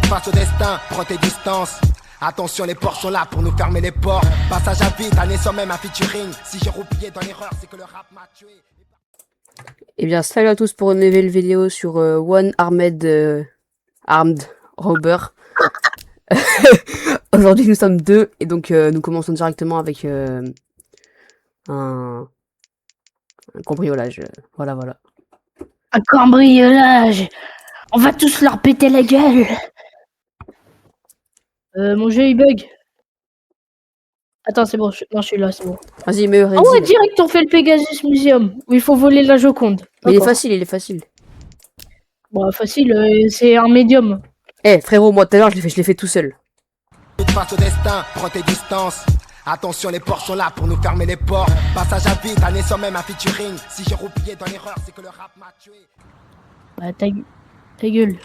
Face au destin, prends tes distances. Attention, les ports sont là pour nous fermer les portes. Passage à vide, année sans même un featuring. Si j'ai roupillé dans l'erreur, c'est que le rap m'a tué. Eh bien, salut à tous pour une nouvelle vidéo sur One Armed Robber. Aujourd'hui, nous sommes deux et donc nous commençons directement avec un cambriolage. Voilà. Un cambriolage. On va tous leur péter la gueule. Mon jeu il bug. Attends, c'est bon. Non, je suis là, c'est bon. Vas-y, mais Ah ouais, direct, on fait le Pegasus Museum où il faut voler la Joconde. Mais il est facile. Bon, facile, c'est un médium. Eh, frérot, moi tout à l'heure, je l'ai fait tout seul. Face au destin, prends tes distances. Attention, les ports sont là pour nous fermer les portes. Passage à vide, année sans même un featuring. Si j'ai roupillé dans l'erreur, c'est que le rap m'a tué. Bah, ta gueule.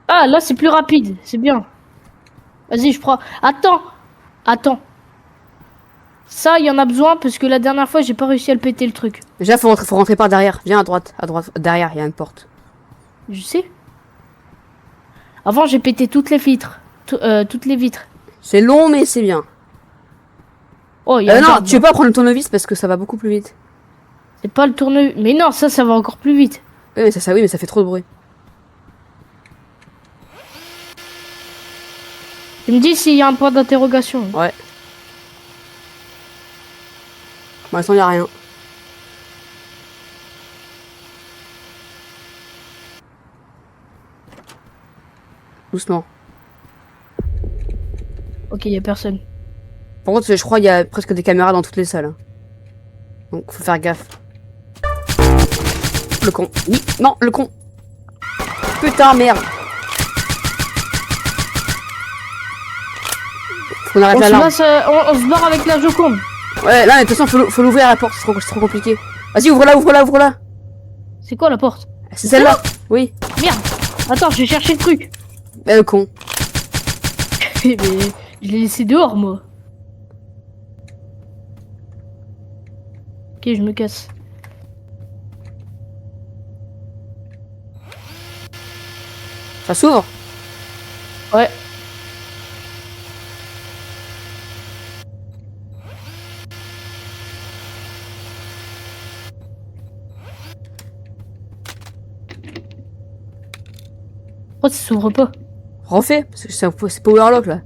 Ah, là, c'est plus rapide. C'est bien. Vas-y, je prends. Attends. Ça, il y en a besoin parce que la dernière fois, j'ai pas réussi à le péter le truc. Déjà, faut rentrer par derrière. Viens à droite, derrière, il y a une porte. Je sais. Avant, j'ai pété toutes les vitres. Toutes les vitres. C'est long, mais c'est bien. Oh, il y a non, tu veux pas prendre le tournevis parce que ça va beaucoup plus vite. C'est pas le tournevis. Mais non, ça va encore plus vite. Oui, mais ça fait trop de bruit. Tu me dis s'il y a un point d'interrogation. Ouais. Pour l'instant, il n'y a rien. Doucement. Ok, il y a personne. Par contre, je crois qu'il y a presque des caméras dans toutes les salles. Donc, faut faire gaffe. Le con. Oui, non, le con. Putain, merde. Faut qu'on arrête la larme. On se barre avec la Joconde. Ouais, là, de toute façon, faut l'ouvrir la porte, c'est trop compliqué. Vas-y, ouvre-la. C'est quoi la porte? C'est celle-là. Oui. Merde. Attends, je vais chercher le truc. Le con. Mais je l'ai laissé dehors, moi. Ok, je me casse. Ça s'ouvre? Ouais. Pourquoi ça s'ouvre pas? Refais, parce que c'est power lock là.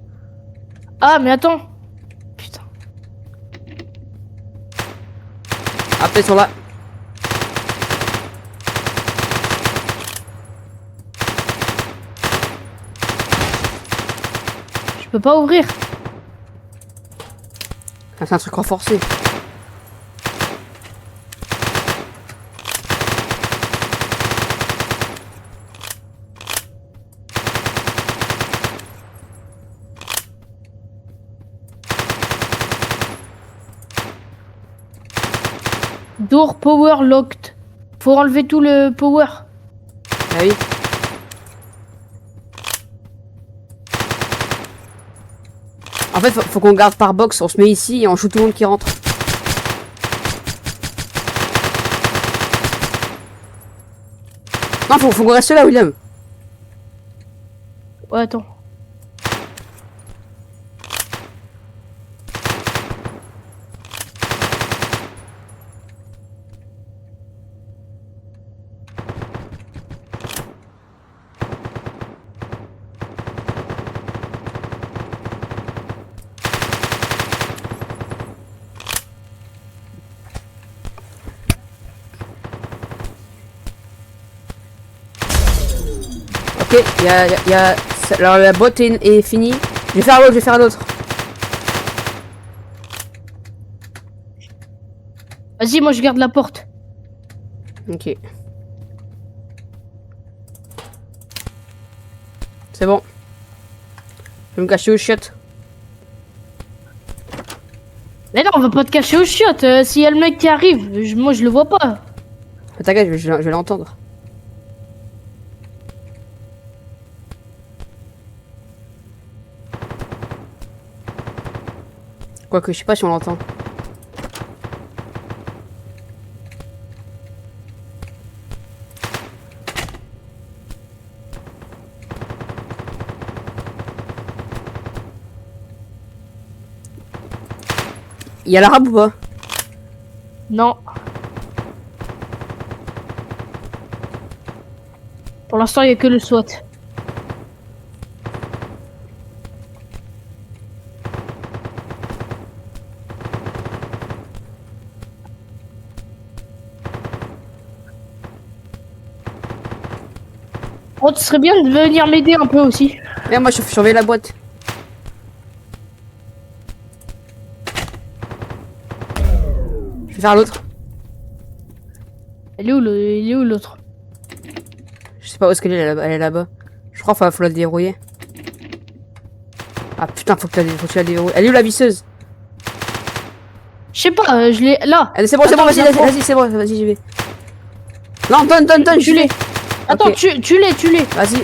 Ah, mais attends. Putain. Après, ils sont là. Je peux pas ouvrir. Ah, c'est un truc renforcé. Door power locked. Faut enlever tout le power. Ah oui. En fait, faut qu'on garde par box, on se met ici et on shoot tout le monde qui rentre. Non, faut qu'on reste là, William. Ouais, attends. Ok, alors la botte est finie. Je vais faire l'autre. Vas-y, moi je garde la porte. Ok. C'est bon. Je vais me cacher aux chiottes. Mais non, on va pas te cacher aux chiottes. S'il y a le mec qui arrive, moi je le vois pas. T'inquiète, je vais l'entendre. Quoique, je sais pas si on l'entend. y a l'arabe ou pas? Non. Pour l'instant, il n'y a que le SWAT. Oh, ce serait bien de venir m'aider un peu aussi. Viens, moi je surveille la boîte. Je vais faire l'autre. Il est où l'autre? Je sais pas où est-ce qu'elle est, elle est là-bas. Je crois qu'il faut la déverrouiller. Ah putain, faut que tu la déverrouilles. Elle est où la visseuse? Je sais pas, je l'ai là. Allez, c'est bon, Attends, vas-y, c'est bon, vas-y, j'y vais. Non, donne, Tu l'es. Attends, Ok. tu l'es. Vas-y.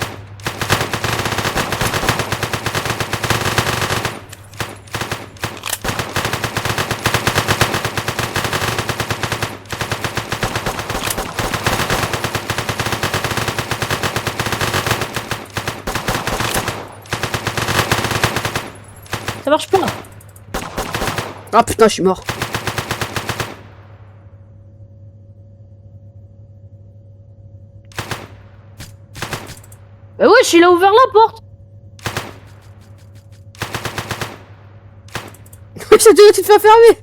Ça marche pas. Ah putain, je suis mort. Bah wesh, il a ouvert la porte. J'ai dû te faire fermer.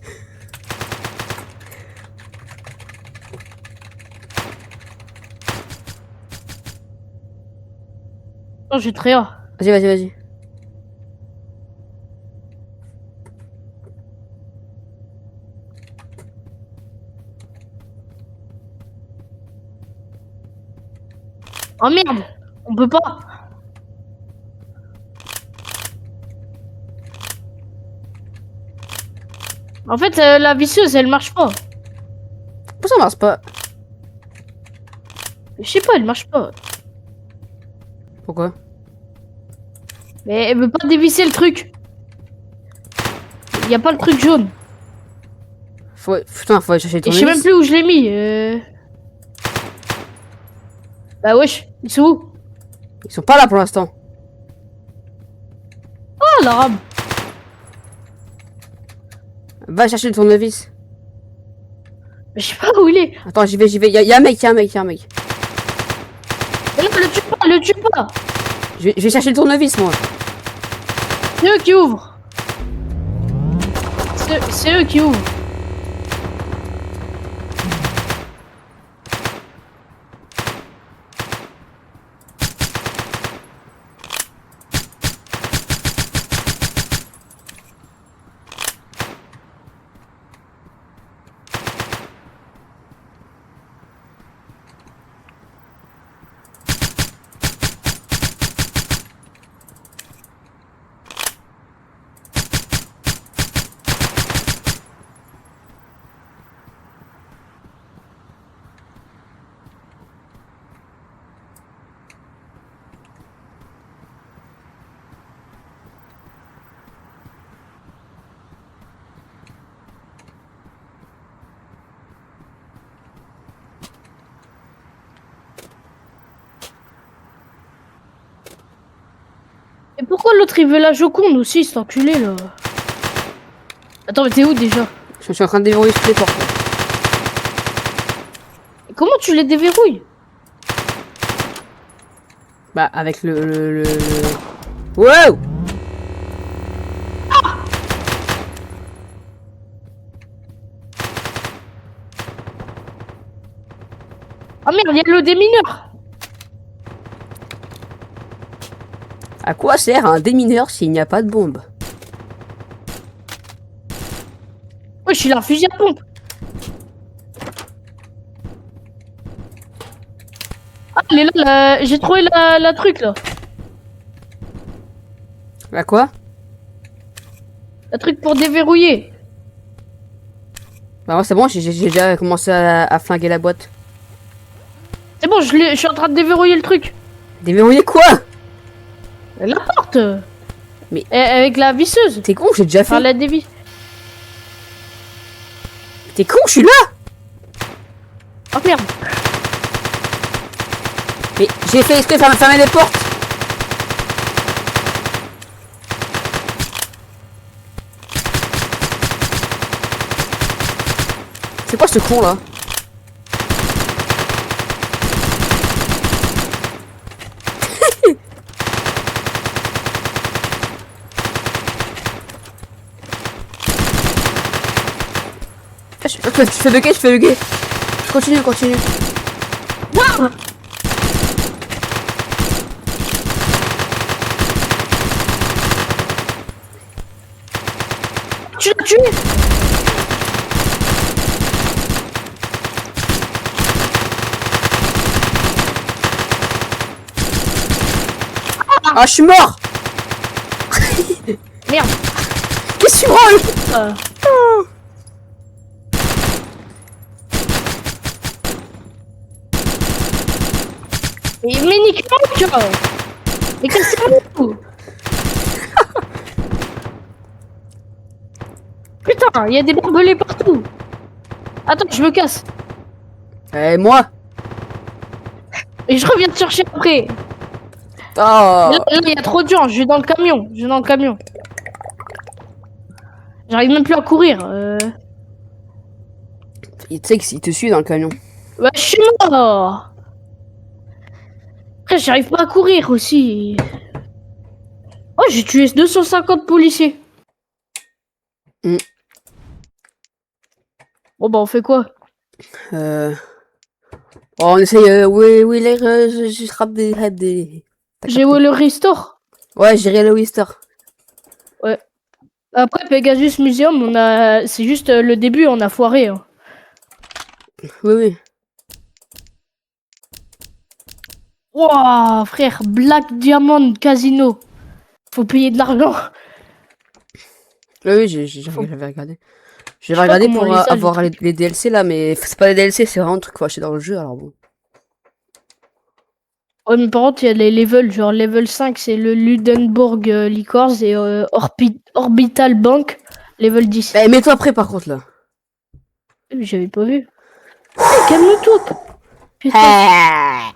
Non, j'ai très hâte. Vas-y. Oh merde, on peut pas. En fait, la visseuse, elle marche pas. Pourquoi ça marche pas? Je sais pas, elle marche pas. Pourquoi? Mais elle veut pas dévisser le truc. Y a pas le truc jaune. Putain, faut aller chercher ton Et je sais même plus où je l'ai mis. Bah wesh, ils sont où? Ils sont pas là pour l'instant. Ah, l'arabe. Va chercher le tournevis. Mais je sais pas où il est. Attends, j'y vais. Y'a un mec. Mais là, le tue pas. Je vais chercher le tournevis, moi. C'est eux qui ouvrent. C'est eux qui ouvrent. Et pourquoi l'autre il veut la Joconde aussi, cet enculé là? Attends, mais t'es où déjà? Je suis en train de déverrouiller toutes les portes. Et comment tu les déverrouilles? Bah, avec le... Wow! Ah merde, il y a le démineur. À quoi sert un démineur s'il n'y a pas de bombe? Wesh, il a un fusil à pompe. Ah, elle est là, j'ai trouvé la truc là. À quoi? La truc pour déverrouiller. Bah, moi, c'est bon, j'ai déjà commencé à flinguer la boîte. C'est bon, je suis en train de déverrouiller le truc. Déverrouiller quoi? La porte. Mais- Avec la visseuse. T'es con, j'ai déjà fait. Enfin, la dévis. T'es con, je suis là! Oh merde. Mais j'ai fait exprès de fermer les portes! C'est quoi ce con là? Je fais bugger, je fais bugger. Continue, continue. Non. Tu l'as tué. Ah, je suis mort. Merde. Qu'est-ce que tu branles? Mais nique-moi. Mais cassez-vous. Putain, il y a des barbelés partout. Attends, je me casse. Eh, moi. Et je reviens te chercher après. Oh. Là, il y a trop de gens. Je vais dans le camion. Je vais dans le camion. J'arrive même plus à courir. Tu sais qu'il te suit dans le camion. Ouais, je suis mort. Après, j'arrive pas à courir aussi. Oh, j'ai tué 250 policiers. Mm. Bon, bah, on fait quoi? Oh, on essaye. Oui, je frappe des. J'ai où le restore? Ouais, j'irai le Wister. Ouais. Après, Pegasus Museum, on a. C'est juste le début, on a foiré. Hein. Oui, oui. Wouah, frère, Black Diamond Casino. Faut payer de l'argent. Oui, oui, j'avais regardé. sais J'avais pas regardé comment pour on les a, avoir les les DLC là, mais c'est pas les DLC, c'est vraiment un truc qu'il faut acheter dans le jeu, alors bon. Ouais, mais par contre, il y a les levels. Genre, level 5, c'est le Ludenborg Liquors et Orbital Bank, level 10. Eh, mets-toi après par contre là. J'avais pas vu. Hey, calme-toi. Putain. Ah.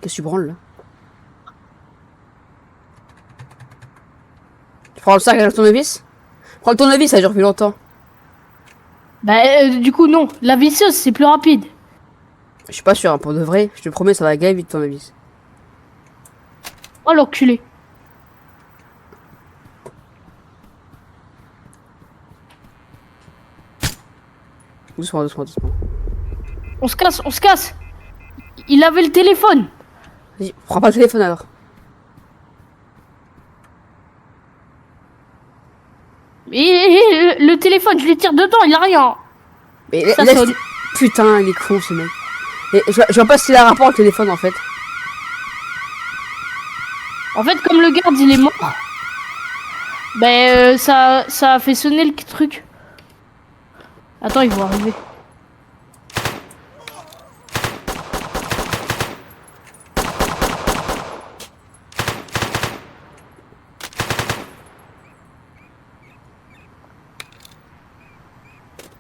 Qu'est-ce que tu branles là? Tu prends le sac avec le tournevis? Prends le tournevis, ça dure plus longtemps. Bah, du coup, non. La visseuse, c'est plus rapide. Je suis pas sûr, hein, pour de vrai, je te promets, ça va gagner vite tournevis. Oh, l'enculé. Doucement, doucement, doucement. On se casse, on se casse. Il avait le téléphone. Vas-y, prends pas le téléphone alors. Et le téléphone, je lui tire dedans, il a rien. Mais Ça laisse... sonne. Putain, il est con ce mec. Et je vois pas s'il a un rapport au téléphone en fait. En fait, comme le garde, il est mort. Ben, ça a fait sonner le truc. Attends, ils vont arriver.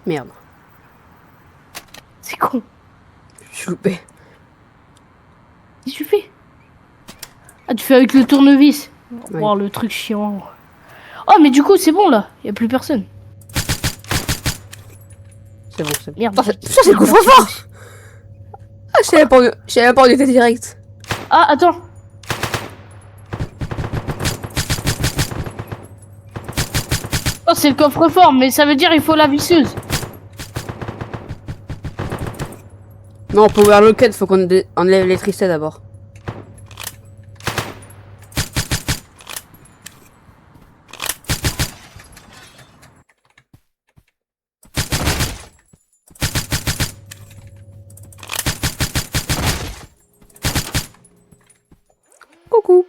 Merde. C'est con. Je suis loupé. Qu'est-ce que tu fais? Ah, tu fais avec le tournevis. Ouais. Oh, le truc chiant. Oh, mais du coup, c'est bon là. Y a plus personne. C'est bon, c'est bon. Merde. Ça, c'est le couvre-fort. Ah, je savais pas où il était direct. Ah, attends. Oh, c'est le coffre-fort, mais ça veut dire il faut la visseuse. Non, Power Locket, faut qu'on enlève l'électricité d'abord. Coucou.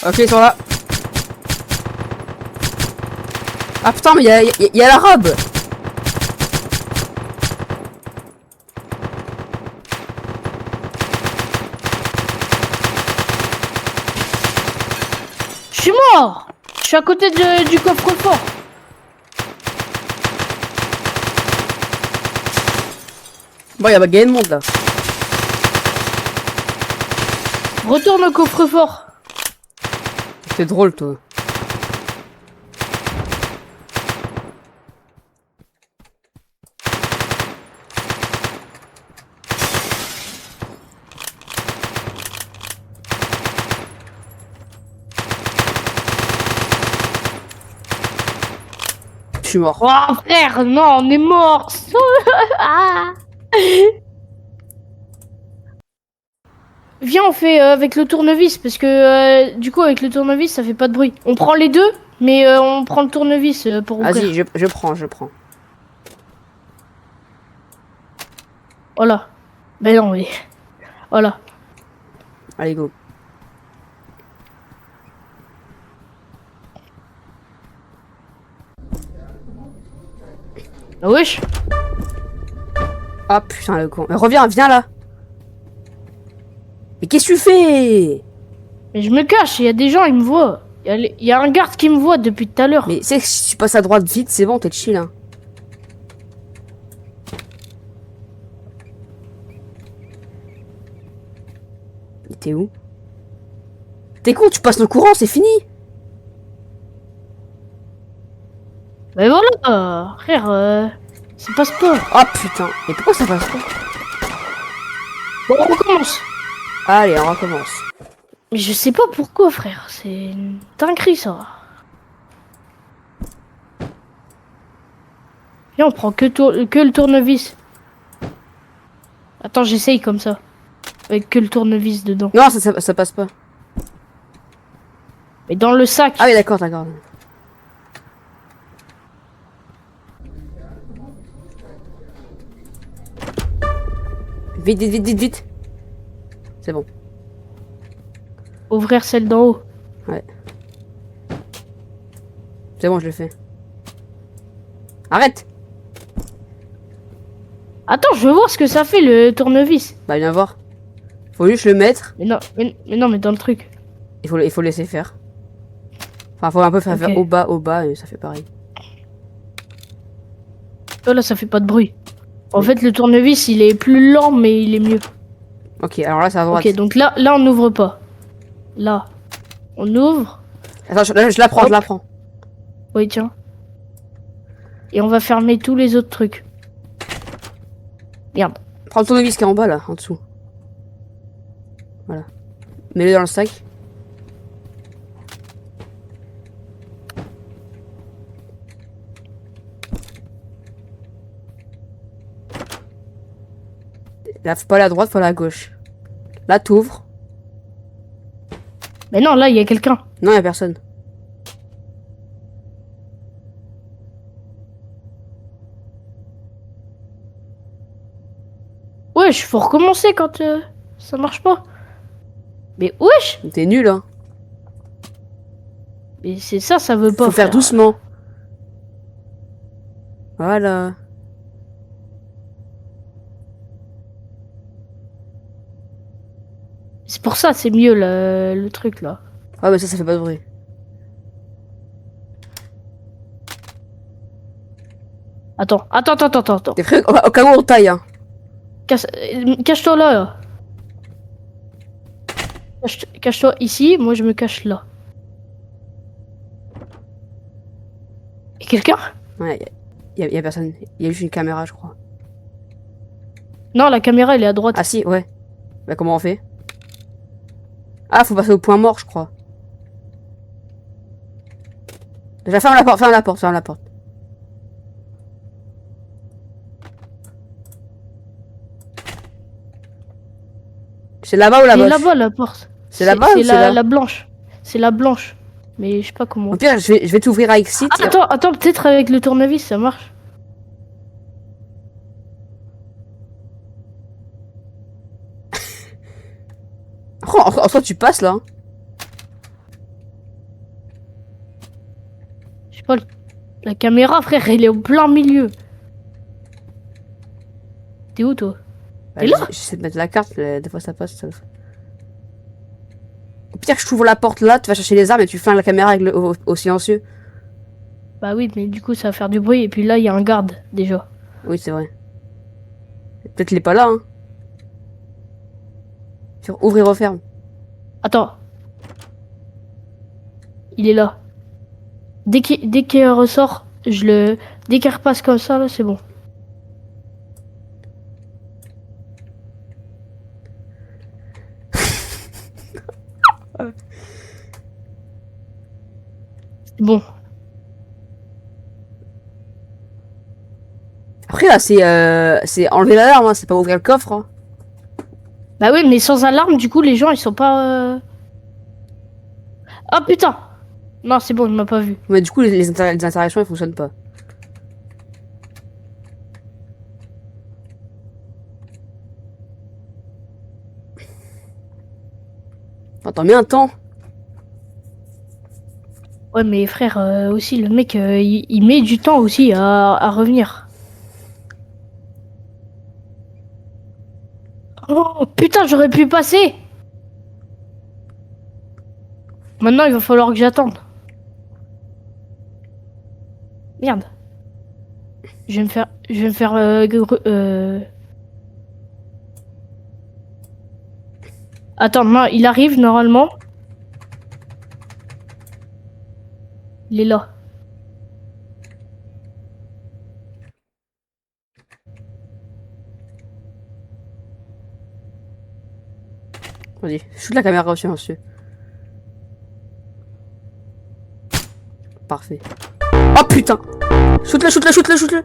Ok, ils sont là. Ah putain, mais il y a l'arabe. Je suis mort. Je suis à côté du coffre-fort. Bon, il y a gagné de monde là. Retourne au coffre-fort. C'est drôle, toi. Je suis mort. Oh frère, non, on est mort. Ah. Viens, on fait avec le tournevis parce que du coup avec le tournevis ça fait pas de bruit. On prend les deux, mais on prend le tournevis pour ouvrir. Vas-y, je prends. Voilà. Ben non, mais voilà. Allez, go. Ah wesh. Ah putain, le con. Reviens, viens là. Mais qu'est-ce que tu fais? Mais je me cache, il y a des gens, ils me voient. Il y a un garde qui me voit depuis tout à l'heure. Mais c'est que si tu passes à droite vite, c'est bon, t'es chill, hein. T'es où? T'es con, tu passes le courant, c'est fini. Mais voilà, frère, ça passe pas. Oh putain, mais pourquoi ça passe pas? Bon, on recommence. Allez, on recommence. Mais je sais pas pourquoi, frère. C'est une dinguerie, ça. Viens, on prend que le tournevis. Attends, j'essaye comme ça. Avec que le tournevis dedans. Non, ça passe pas. Mais dans le sac. Ah oui, d'accord. Vite. C'est bon. Ouvrir celle d'en haut. Ouais. C'est bon, je l'ai fait. Arrête! Attends, je veux voir ce que ça fait le tournevis. Bah, viens voir. Faut juste le mettre. Mais non, mais dans le truc. Il faut laisser faire. Enfin, faut un peu faire Ok. au bas, et ça fait pareil. Oh là, ça fait pas de bruit. En fait, le tournevis, il est plus lent, mais il est mieux. Ok, alors là, c'est à droite. Ok, donc là on n'ouvre pas. Là, on ouvre. Attends, je la prends, Hop. je la prends. Oui, tiens. Et on va fermer tous les autres trucs. Merde. Prends le tournevis qui est en bas, là, en dessous. Voilà. Mets-le dans le sac. Là, faut pas aller à droite, faut aller à gauche. Là, t'ouvres. Mais non, là, il y a quelqu'un. Non, y a personne. Wesh, faut recommencer quand ça marche pas. Mais wesh. T'es nul, hein. Mais c'est ça, ça veut pas. Faut faire frère. doucement. Voilà. C'est pour ça, c'est mieux le truc là. Ah, mais ça fait pas de bruit. Attends. T'es prêt au cas où on taille, hein. Cache-toi là. Cache-toi ici, moi je me cache là. Et quelqu'un? Ouais, y a personne. Y a juste une caméra, je crois. Non, la caméra elle est à droite. Ah si, ouais. Bah comment on fait? Ah, faut passer au point mort, je crois. Déjà, ferme la porte. C'est là-bas ou C'est là-bas? là-bas la porte. C'est là-bas ou C'est c'est là? la blanche. C'est la blanche. Mais je sais pas comment. Au pire, je vais t'ouvrir avec site. Attends, peut-être avec le tournevis ça marche. Oh, en soi, tu passes là. Hein. Je sais pas, la caméra, frère, elle est au plein milieu. T'es où, toi? Bah, T'es là? j'essaie de mettre la carte, mais des fois ça passe. Ça... Au pire, je t'ouvre la porte là, tu vas chercher les armes et tu flingues la caméra avec au silencieux. Bah oui, mais du coup, ça va faire du bruit. Et puis là, il y a un garde, déjà. Oui, c'est vrai. Peut-être qu'il est pas là, hein. Sur ouvre et referme. Attends. Il est là. Dès qu'il ressort, je le... Dès qu'il repasse comme ça, là, c'est bon. C'est bon. Après là, c'est enlever l'alarme, hein, c'est pas ouvrir le coffre. Hein. Bah oui, mais sans alarme, du coup, les gens, ils sont pas... Ah, putain! Non, c'est bon, il m'a pas vu. Mais du coup, les interactions, elles fonctionnent pas. Attends, mais un temps. Ouais, mais frère, aussi, le mec, il met du temps aussi à revenir. Oh, putain, j'aurais pu passer! Maintenant, il va falloir que j'attende. Merde. Je vais me faire... Attends, non, il arrive normalement. Il est là. Vas-y, shoot la caméra au silencieux. Parfait. Oh putain! Shoot-le, shoot-le, shoot-le, shoot-le!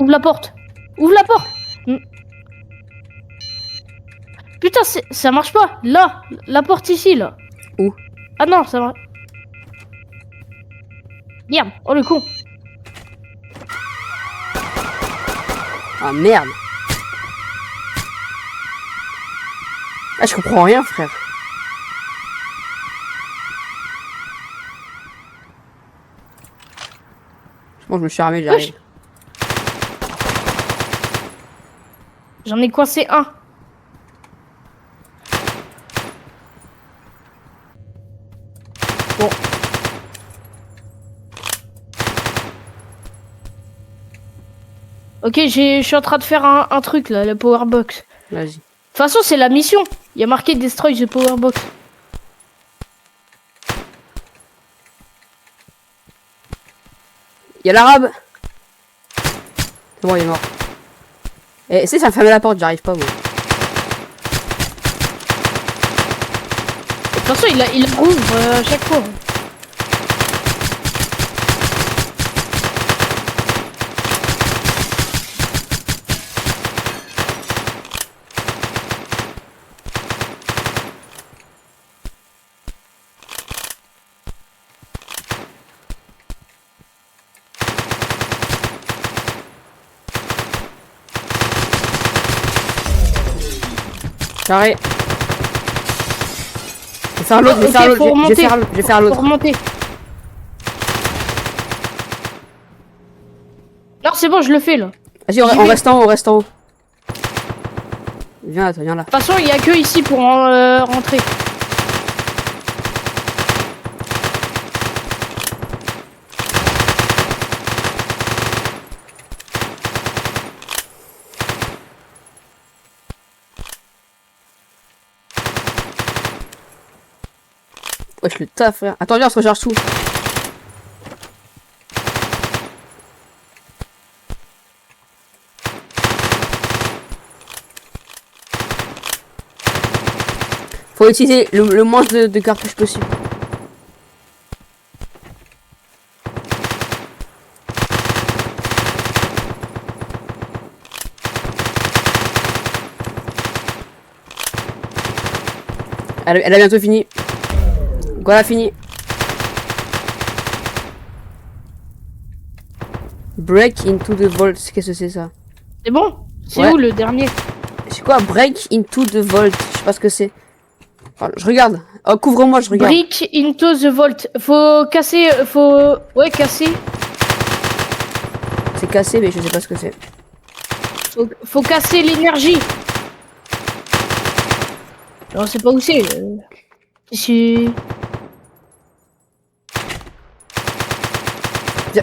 Ouvre la porte. Ouvre la porte. Putain, ça marche pas. Là, la porte ici, là. Où? Ah non, ça marche. Merde. Oh le con. Ah merde! Ah, je comprends rien, frère. Bon, je me suis armé, j'arrive. J'en ai coincé un. Bon. Ok, je suis en train de faire un truc là, le powerbox. Vas-y. De toute façon, c'est la mission. Il y a marqué Destroy the Powerbox. Y'a l'arabe! C'est bon, il est mort. Et c'est ça me ferme la porte, j'arrive pas, moi. De toute façon, il rouvre à chaque fois. Carré. Je vais faire l'autre, je vais faire l'autre, je vais faire l'autre. Faut remonter. Non, c'est bon, je le fais là. Vas-y, on reste en haut, on reste en haut. Viens là, toi, viens là. De toute façon, il y a que ici pour rentrer. Wesh, le taf, frère. Attends, viens, on se recharge tout. Faut utiliser le moins de cartouches possible. Elle a bientôt fini. Voilà, fini. Break into the vault. Qu'est-ce que c'est ça? C'est bon? C'est Ouais. où le dernier? C'est quoi break into the vault? Je sais pas ce que c'est. Enfin, je regarde. Oh, couvre-moi, je regarde. Brick into the vault. Faut casser, faut... Ouais, casser. C'est cassé, mais je sais pas ce que c'est. Faut casser l'énergie. Alors, c'est pas où c'est. Ici.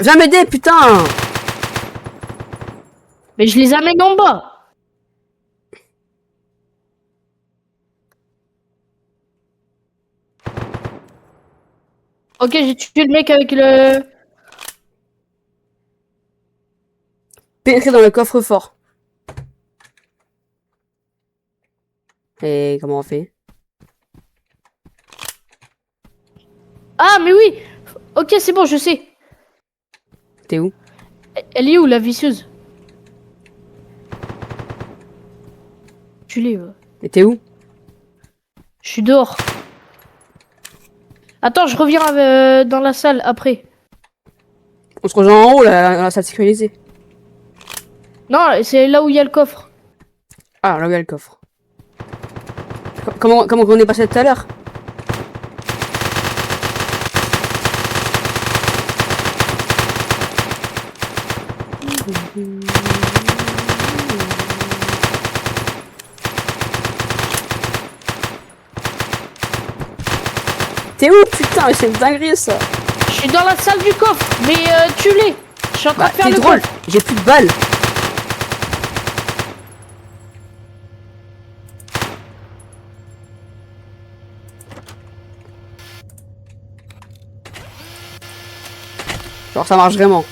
Viens m'aider, putain! Mais je les amène en bas. Ok, j'ai tué le mec avec le... Pénétrer dans le coffre-fort. Et comment on fait? Ah, mais oui. Ok, c'est bon, je sais. T'es où? Elle est où, la vicieuse? Tu l'es, Et t'es où? Je suis dehors. Attends, je reviens dans la salle après. On se rejoint en haut, là, dans la salle sécurisée. Non, c'est là où il y a le coffre. Ah, là où il y a le coffre. Comment on est passé tout à l'heure? T'es où, putain? C'est une dinguerie, ça. Je suis dans la salle du coffre, mais tu l'es. Je suis en train de faire T'es le drôle. coffre. J'ai plus de balles. Genre, ça marche vraiment.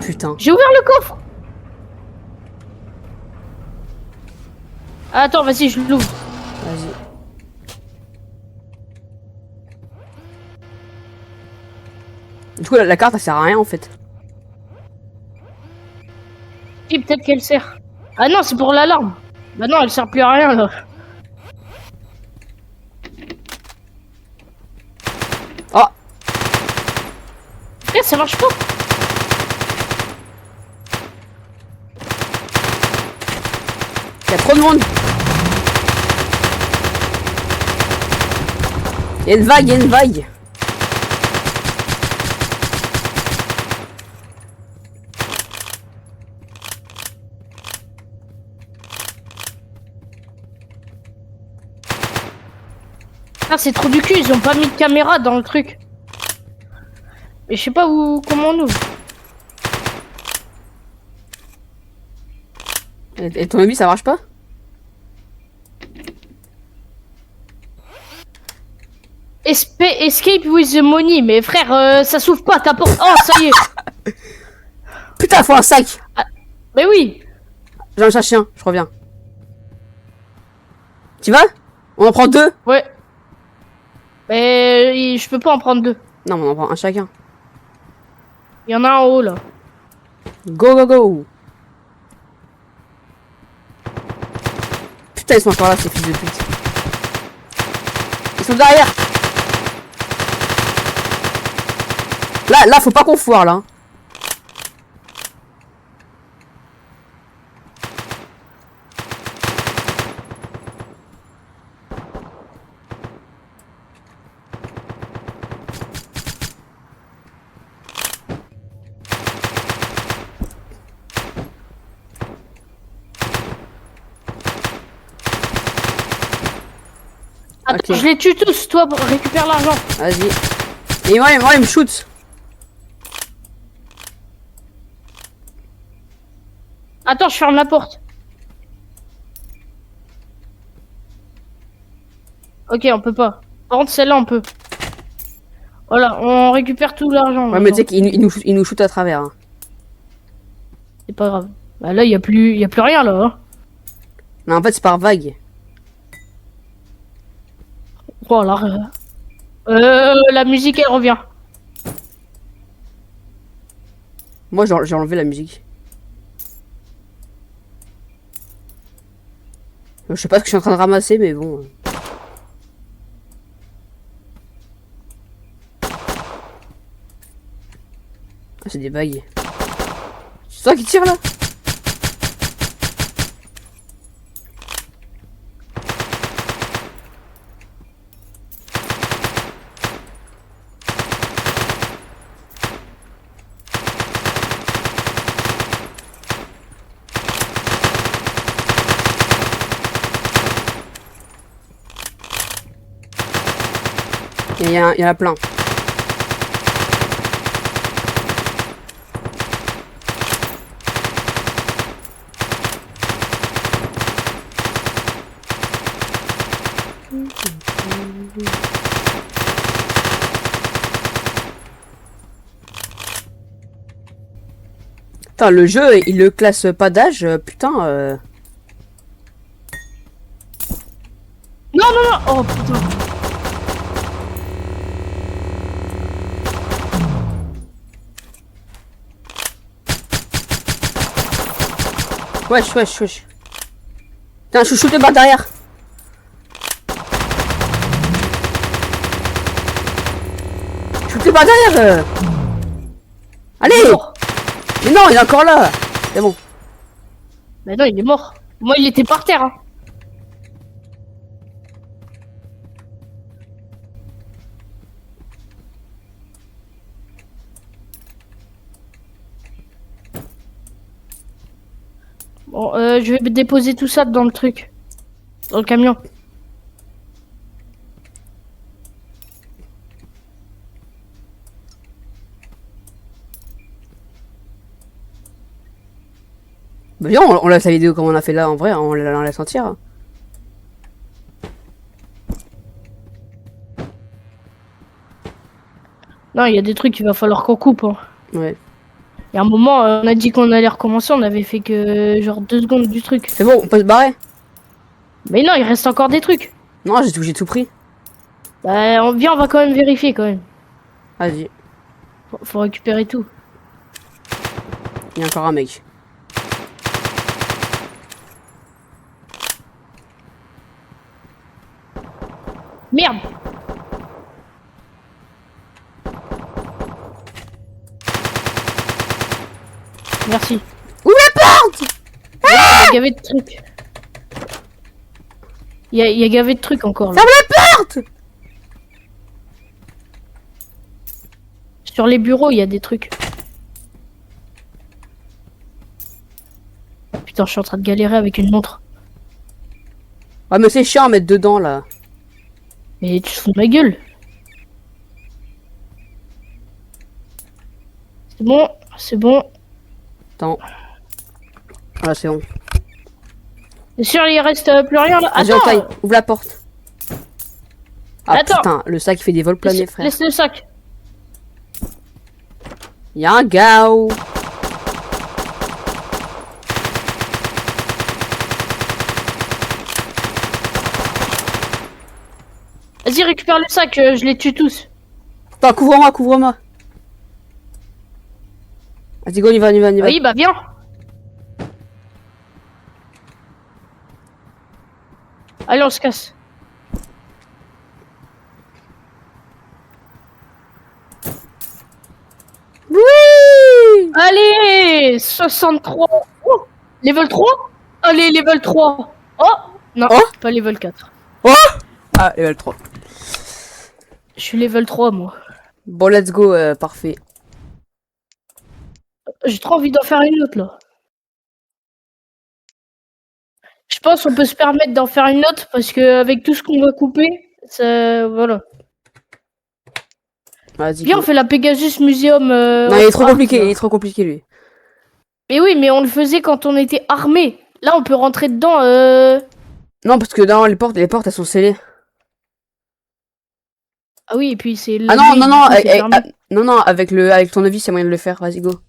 Putain. J'ai ouvert le coffre. Attends, vas-y, je l'ouvre. Vas-y. Du coup, la carte, elle sert à rien, en fait. Si, peut-être qu'elle sert. Ah non, c'est pour l'alarme. Bah non, elle sert plus à rien, là. Oh! Eh, ça marche pas. Il y a trop de monde. Il y a une vague, il y a une vague. Ah, c'est trop du cul, ils ont pas mis de caméra dans le truc. Mais je sais pas où, comment on ouvre. Et ton avis, ça marche pas? Escape with the money. Mais frère, ça s'ouvre pas ta porte. Oh, ça y est. Putain, faut un sac. Mais oui. J'en cherche un, je reviens. Tu vas? On en prend deux? Ouais. Mais je peux pas en prendre deux. Non, mais on en prend un chacun. Il y en a un en haut là. Go, go, go. Putain, ils sont encore là, ces fils de pute. Ils sont derrière. Là, faut pas qu'on foire, là. Attends, Ok. je les tue tous. Toi, récupère l'argent. Vas-y. Et moi, il me shoot. Attends, je ferme la porte. Ok, on peut pas. Par contre, celle-là, on peut. Voilà, on récupère tout l'argent. Ouais, mais tu sais qu'il nous shoot à travers. Hein. C'est pas grave. Bah là, y a plus rien là. Hein. Non, en fait, c'est par vague. Oh là. La musique, elle revient. Moi, j'ai enlevé la musique. Je sais pas ce que je suis en train de ramasser, mais bon. C'est des bagues. C'est toi qui tire là? Il y en a plein. Putain, le jeu, il le classe pas d'âge, putain. Non, non, non. Oh putain. Wesh, wesh, wesh. Putain, je shoot par derrière. Shoot par derrière. Allez. Mais non, il est encore là. C'est bon. Mais non, il est mort. Moi, il était par terre. Hein. Bon, je vais déposer tout ça dans le truc. Dans le camion. Bah viens, on laisse la vidéo comme on a fait là en vrai, on la laisse entière. Non, il y a des trucs qu'il va falloir qu'on coupe. Hein. Ouais. Il y a un moment, on a dit qu'on allait recommencer, on avait fait que genre 2 secondes du truc. C'est bon, on peut se barrer. Mais non, il reste encore des trucs. Non, j'ai tout pris. Bah, viens, on va quand même vérifier quand même. Vas-y. Faut récupérer tout. Il y a encore un mec. Merde! Merci. Ouvre la porte! Il y a gavé de trucs. Il y a gavé de trucs encore là. Ferme la porte! Sur les bureaux, il y a des trucs. Putain, je suis en train de galérer avec une montre. Ah mais c'est chiant à mettre dedans là. Mais tu te fous de ma gueule. C'est bon, c'est bon. Attends. Ah c'est bon. T'es sûr, il reste plus rien là? Vas-y, Attends! on taille. Ouvre la porte. Ah Attends. putain, le sac il fait des vols planés frère. Laisse le sac. Il y a un gao. Vas-y, récupère le sac, je les tue tous. Attends, couvre-moi, couvre-moi. Vas-y, go, on y va, on y va, on y va. Oui, bah viens. Allez, on se casse. Oui! Allez, 63. Oh, level 3? Allez, level 3. Oh, non, Oh. pas level 4. Oh! Ah, level 3. Je suis level 3, moi. Bon, let's go, parfait. J'ai trop envie d'en faire une autre, là. Je pense qu'on peut se permettre d'en faire une autre, parce que avec tout ce qu'on va couper, ça... Voilà. Vas-y. Viens, on fait la Pegasus Museum. Non, il est trop compliqué, il est trop compliqué, lui. Mais oui, mais on le faisait quand on était armé. Là, on peut rentrer dedans. Non, parce que non, les portes, elles sont scellées. Ah oui, et puis c'est. Ah non, non, non, c'est fermé. non, non, avec ton avis, c'est moyen de le faire. Vas-y, go.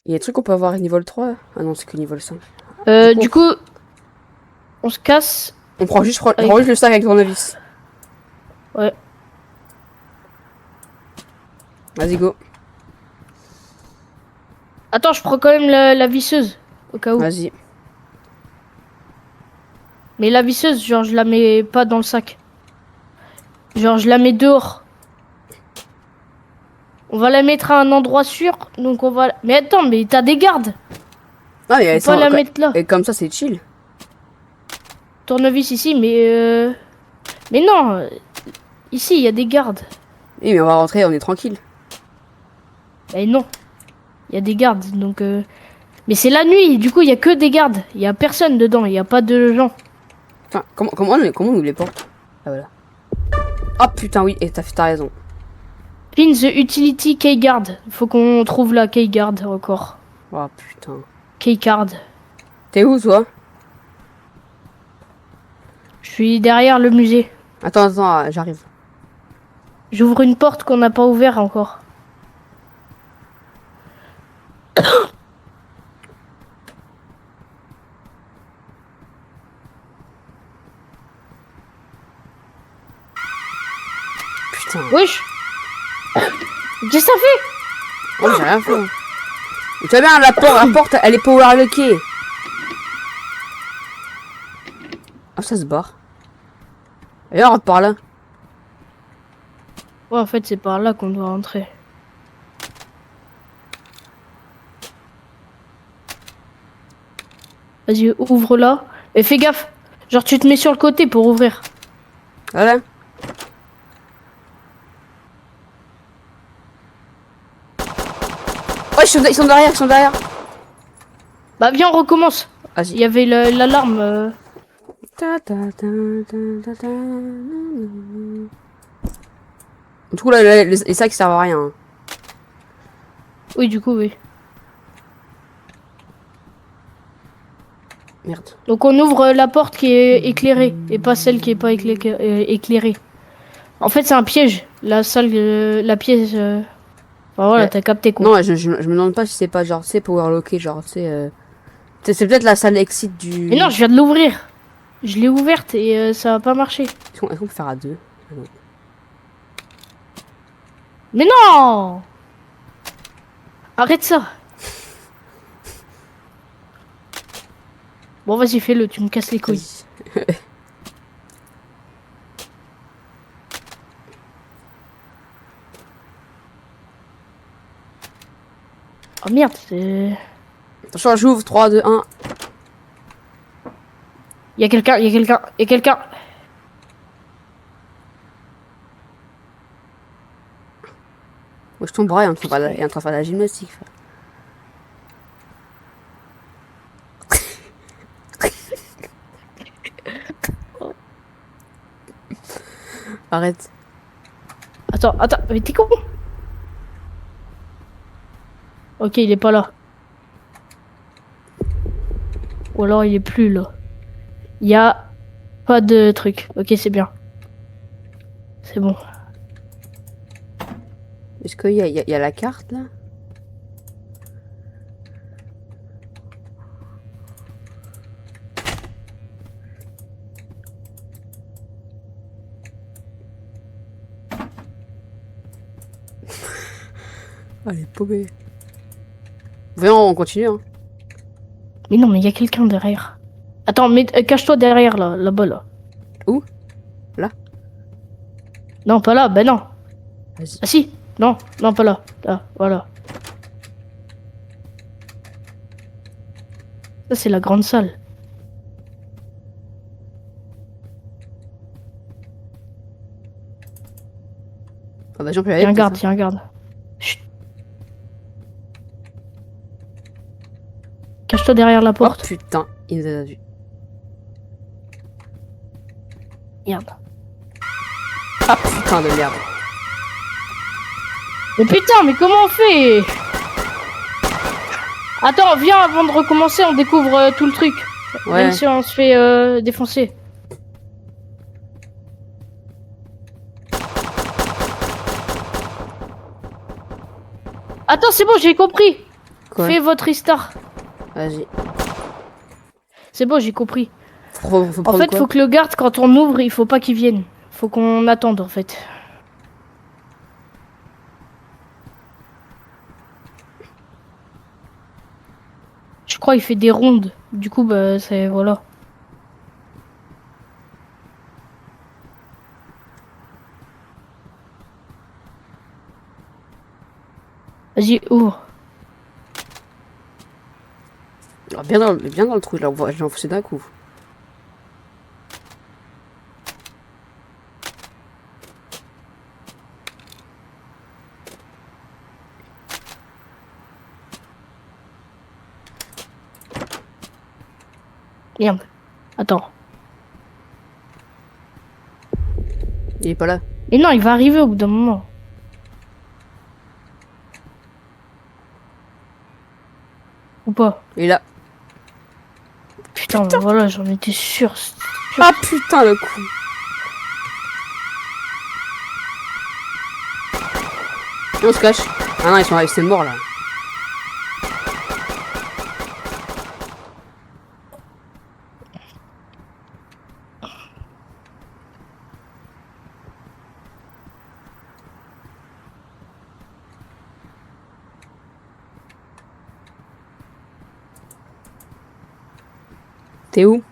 Il y a des trucs qu'on peut avoir à niveau 3. Ah non, c'est que niveau 5. Du coup, on se casse. On prend juste le sac avec tournevis. Ouais. Vas-y, go. Attends, je prends quand même la visseuse. Au cas où. Vas-y. Mais la visseuse, genre, je la mets pas dans le sac. Genre, je la mets dehors. On va la mettre à un endroit sûr, donc on va... Mais attends, mais t'as des gardes. Non, mais Faut pas la mettre là. et comme ça, c'est chill. Tournevis ici, mais... Mais non, ici, il y a des gardes. Oui, mais on va rentrer, on est tranquille. Mais non, il y a des gardes, donc... Mais c'est la nuit, du coup, il y a que des gardes. Il y a personne dedans, il y a pas de gens. Enfin, comment on ouvre les portes? Ah, voilà. Oh putain, oui, et t'as raison. Pin the utility key guard. Faut qu'on trouve la key guard encore. Oh putain. Key card. T'es où, toi? Je suis derrière le musée. Attends, j'arrive. J'ouvre une porte qu'on n'a pas ouverte encore. Putain. Wesh. Qu'est-ce que ça fait? Oh, j'ai rien fait. Tu vois bien, la porte, elle est power lockée. Ah, ça se barre. Et on rentre par là. Ouais, en fait, c'est par là qu'on doit rentrer. Vas-y, ouvre là. Et fais gaffe. Genre, tu te mets sur le côté pour ouvrir. Voilà. Oh, ils sont derrière, Bah, viens, on recommence. Vas-y. Il y avait l'alarme. Du coup, là, les sacs servent à rien. Hein. Oui, du coup, oui. Merde. Donc, on ouvre la porte qui est éclairée et pas celle qui est pas éclairée. En fait, c'est un piège. La salle, la pièce. Enfin, voilà, Ouais. t'as capté quoi. Non, je me demande pas si c'est pas genre, c'est power locké, genre, c'est peut-être la salle exit du. Mais non, je viens de l'ouvrir. Je l'ai ouverte et ça a pas marché. Est-ce qu'on peut faire à deux? Ah non. Mais non! Arrête ça. Bon, vas-y, fais-le, tu me casses les couilles. Oh merde, c'est... Attention, j'ouvre, 3, 2, 1. Y'a quelqu'un, y'a quelqu'un, y'a quelqu'un. Moi, je tomberai, il est en train de faire de la gymnastique. Arrête. Attends, mais t'es con? Ok, il est pas là. Ou alors il est plus là. Il y a pas de truc. Ok, c'est bien. C'est bon. Est-ce qu'il y a la carte, là? Allez, paumé. Voyons, on continue, hein. Mais non, mais il y a quelqu'un derrière. Attends, mais cache-toi derrière là, là-bas là. Où? Là? Non, pas là, ben non. Vas-y. Ah si, non, non, pas là. Là, voilà. Ça, c'est la grande salle. Ah bah, j'en peux Il y a un garde, il y a un garde. Chut. Cache-toi derrière la Oh porte. putain, il nous a vu. Merde. Ah putain de merde. Mais putain, mais comment on fait? Attends, viens, avant de recommencer, on découvre tout le truc. Ouais. Même si on se fait défoncer. Attends, c'est bon, j'ai compris. Quoi? Fais votre restart. Vas-y. C'est bon, j'ai compris. Faut En prendre fait, quoi? faut que le garde, quand on ouvre, il faut pas qu'il vienne. Faut qu'on attende, en fait. Je crois qu'il fait des rondes. Du coup, bah, c'est... Voilà. Vas-y, ouvre. Ah, bien dans le trou, je l'ai enfoncé d'un coup. Merde. Attends. Il est pas là. Mais non, il va arriver au bout d'un moment. Ou pas? Il est là. Putain, bah voilà, j'en étais sûr. Ah putain le coup. Et on se cache. Ah non, ils sont restés morts là. T'es où?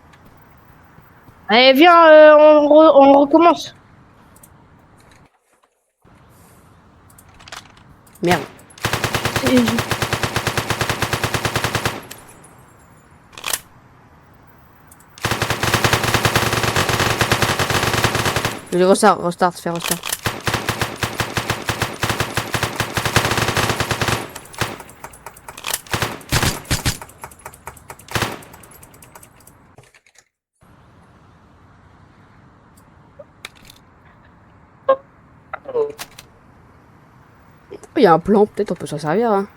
Allez, viens, on recommence. Merde. Et- Je restart, fais restart. Il y a un plan, peut-être on peut s'en servir. Hein.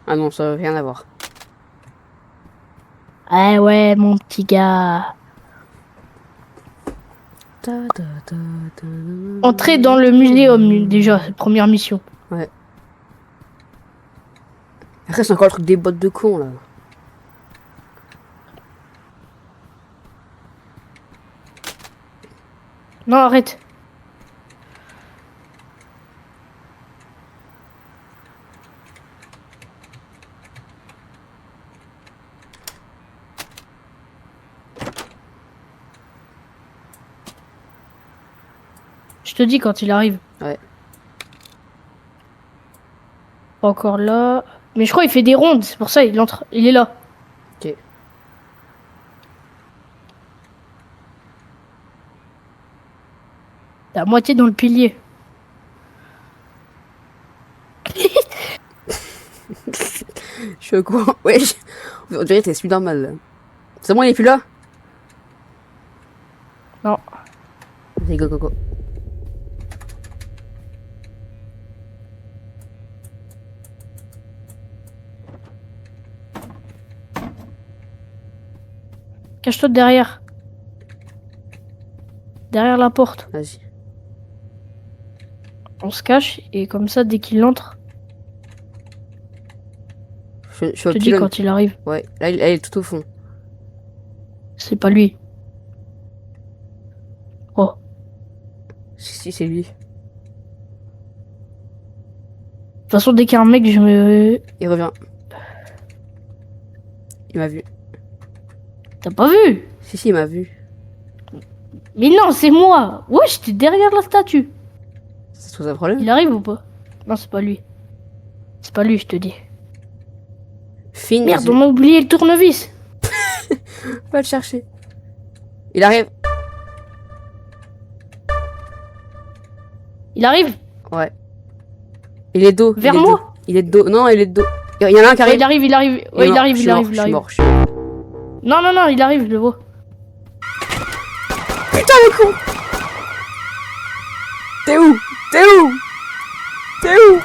Ah non, ça veut rien à voir. Ah ouais, mon petit gars. Entrer dans le muséum, déjà, première mission. Ouais. Après, c'est encore le truc des bottes de con là. Non, arrête. Je te dis quand il arrive. Ouais. Pas encore là. Mais je crois qu'il fait des rondes, c'est pour ça il entre. Il est là. Ok. T'es à moitié dans le pilier. Je suis au courant. Wesh. On dirait que t'es celui normal là. C'est bon, il est plus là? Non. Vas-y, go, go, go. Cache-toi derrière. Derrière la porte. Vas-y. On se cache et comme ça, dès qu'il entre, Je suis je au te dis pylône. quand il arrive. Ouais, là, il est tout au fond. C'est pas lui. Oh. Si, c'est lui. De toute façon, dès qu'il y a un mec, je me... Il revient. Il m'a vu. T'as pas vu? Si, il m'a vu. Mais non, c'est moi. Ouais, j'étais derrière la statue. C'est tout un problème? Il arrive ou pas? Non, c'est pas lui. C'est pas lui, je te dis. Fine. Merde, on a oublié le tournevis. Va le chercher. Il arrive. Il arrive Ouais. Il est dos. vers il est moi. dos. Il est de dos. Non, il est de dos. Il y en a un qui Ouais, arrive. il arrive, il arrive. Ouais, il arrive, il arrive, il Je suis arrive. mort. Non, non, non, il arrive, je le vois. Putain, le con! T'es où? T'es où? T'es où?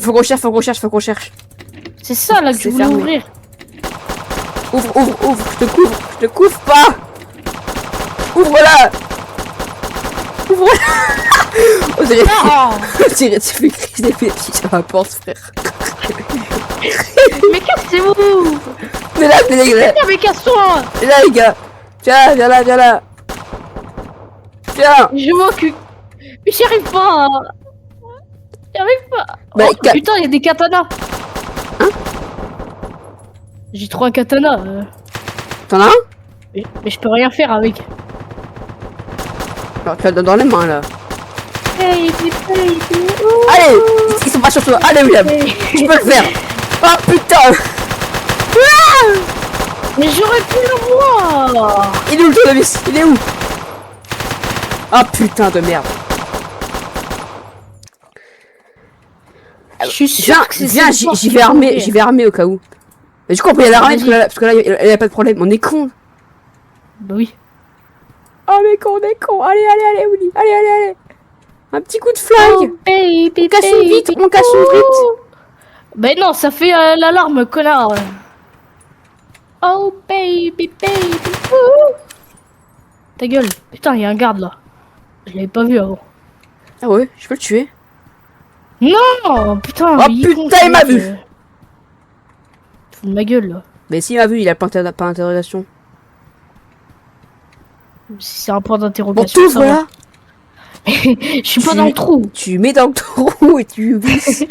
Faut qu'on cherche. C'est ça là que je C'est voulais fermé. ouvrir. Ouvre, je te couvre pas! Ouvre-la! Ouvre-la! On dirait, Non. on dirait tu fais crise d'épilepsie sur la porte, frère. Mais cassez-vous. Mais là, les gars! Putain, mais casse-toi. Et là, les gars! Viens là! Viens! Je m'occupe. Mais j'y arrive pas. J'y arrive pas. Bah, Oh, putain, il y a des katanas. Hein? J'ai trop un katana. T'en as un? Mais je peux rien faire avec. Alors, tu l'as dans les mains là. Hey, Allez, ils sont pas sur toi. Allez, William, tu peux le faire. Oh putain. Mais j'aurais pu le voir. Il est où le tournevis? Il est où? Oh putain de merde. Je suis sûr que c'est Viens, cette porte j'y qu'il vais faut armer, ouvrir. j'y vais armer au cas où. Mais du coup, on peut y aller armer Vas-y. parce que là, il y a pas de problème. On est con. Bah oui. Oh, on est con. Allez, Willy. Allez. Un petit coup de flingue. Oh, baby, On casse une vitre, on casse une vitre. Ben non, ça fait l'alarme, connard. Oh, baby. Ouh. Ta gueule. Putain, il y a un garde là. Je l'avais pas vu avant. Ah ouais, je peux le tuer. Non, putain. Oh mais est con, putain, il m'a ce mec, vu. Tu fous de ma gueule là. Mais s'il m'a vu, il a pas d'interrogation. Si c'est un point Bon, d'interrogation. tout ça va. voilà. Je suis pas dans le trou. Tu mets dans le trou et tu glisses.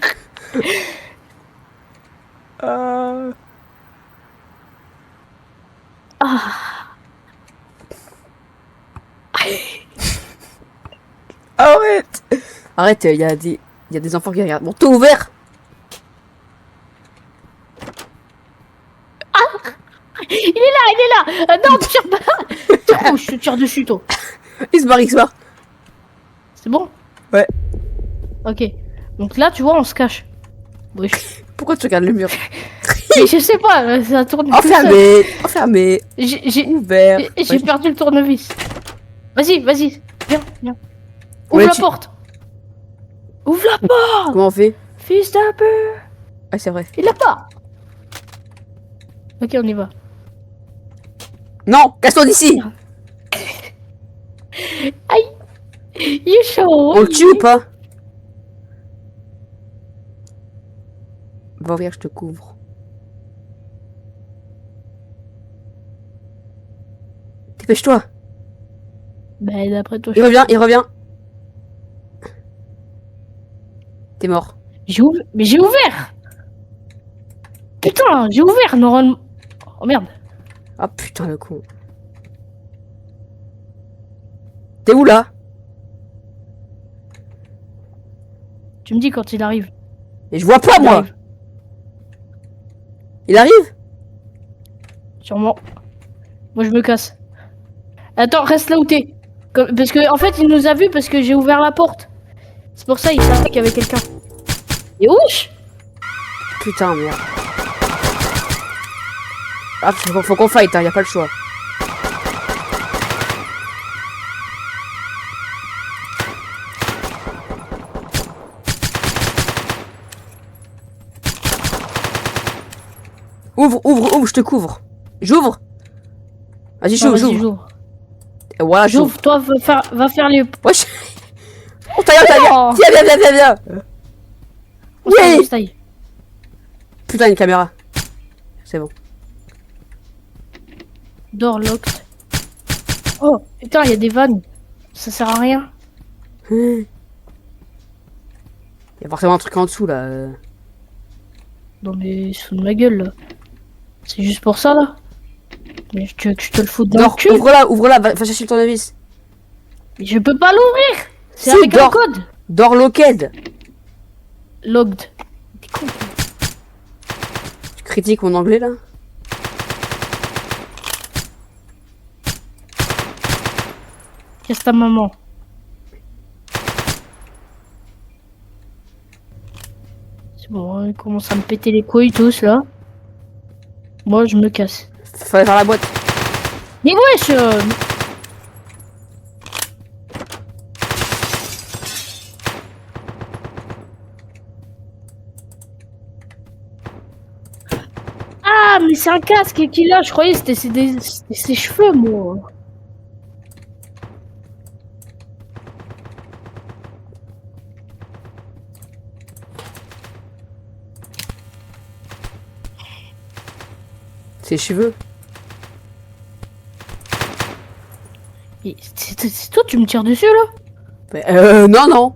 Ah. Arrête. Arrête, il y a des enfants qui regardent. Bon, tout ouvert. Il est là. Non, tire pas. Tire, je te tire dessus, toi. Il se barre. C'est bon? Ouais. Ok. Donc là, tu vois, on se cache. Oui. Pourquoi tu regardes le mur? Mais je sais pas, ça tourne tout seul. Enfermé. J'ai Ouvert. j'ai perdu le tournevis. Vas-y. Viens. Ouais, Ouvre la porte. Ouvre la porte. Comment on fait? Fils d'un peu. Ah, c'est vrai. Il l'a pas. Ok, on y va. Non, casse-toi d'ici. Il est chaud. On le tue ou pas? Va ouvrir, je te couvre. Dépêche-toi. Ben, d'après toi, Il revient. T'es mort. Mais j'ai ouvert. Putain, j'ai ouvert normalement. Oh merde. Ah putain le con. T'es où là? Tu me dis quand il arrive. Et je vois pas moi. arrive. Il arrive? Sûrement. Moi, je me casse. Attends, reste là où t'es. Parce que, en fait, il nous a vus parce que j'ai ouvert la porte. C'est pour ça il savait qu'il y avait quelqu'un. Et ouch! Putain merde. Ah faut qu'on fight, hein, y a pas le choix. Ouvre, je te couvre. J'ouvre. Vas-y, Non, j'ouvre. j'ouvre. Et voilà, j'ouvre. J'ouvre, toi, va faire les... Wesh. Oh, t'as Oh. Viens. Oui. Taille. Putain, une caméra. C'est bon. Door locked. Oh, putain, il y a des vannes. Ça sert à rien. Il y a forcément un truc en dessous là. Non, mais sous de ma gueule, là. C'est juste pour ça, là. Mais tu veux que je te le foute dans Non, le cul? ouvre-la, va chercher le tournevis. Mais je peux pas l'ouvrir. C'est Si, avec un door. code. Door locked. Logged. T'es con, toi. Tu critiques mon anglais là? Casse ta maman. C'est bon, ils commencent à me péter les couilles tous là. Moi je me casse. Fallait faire la boîte. Mais wesh Ah mais c'est un casque qu'il a, je croyais que c'était ses cheveux moi. Ses cheveux. Et c'est toi tu me tires dessus là? Mais, non.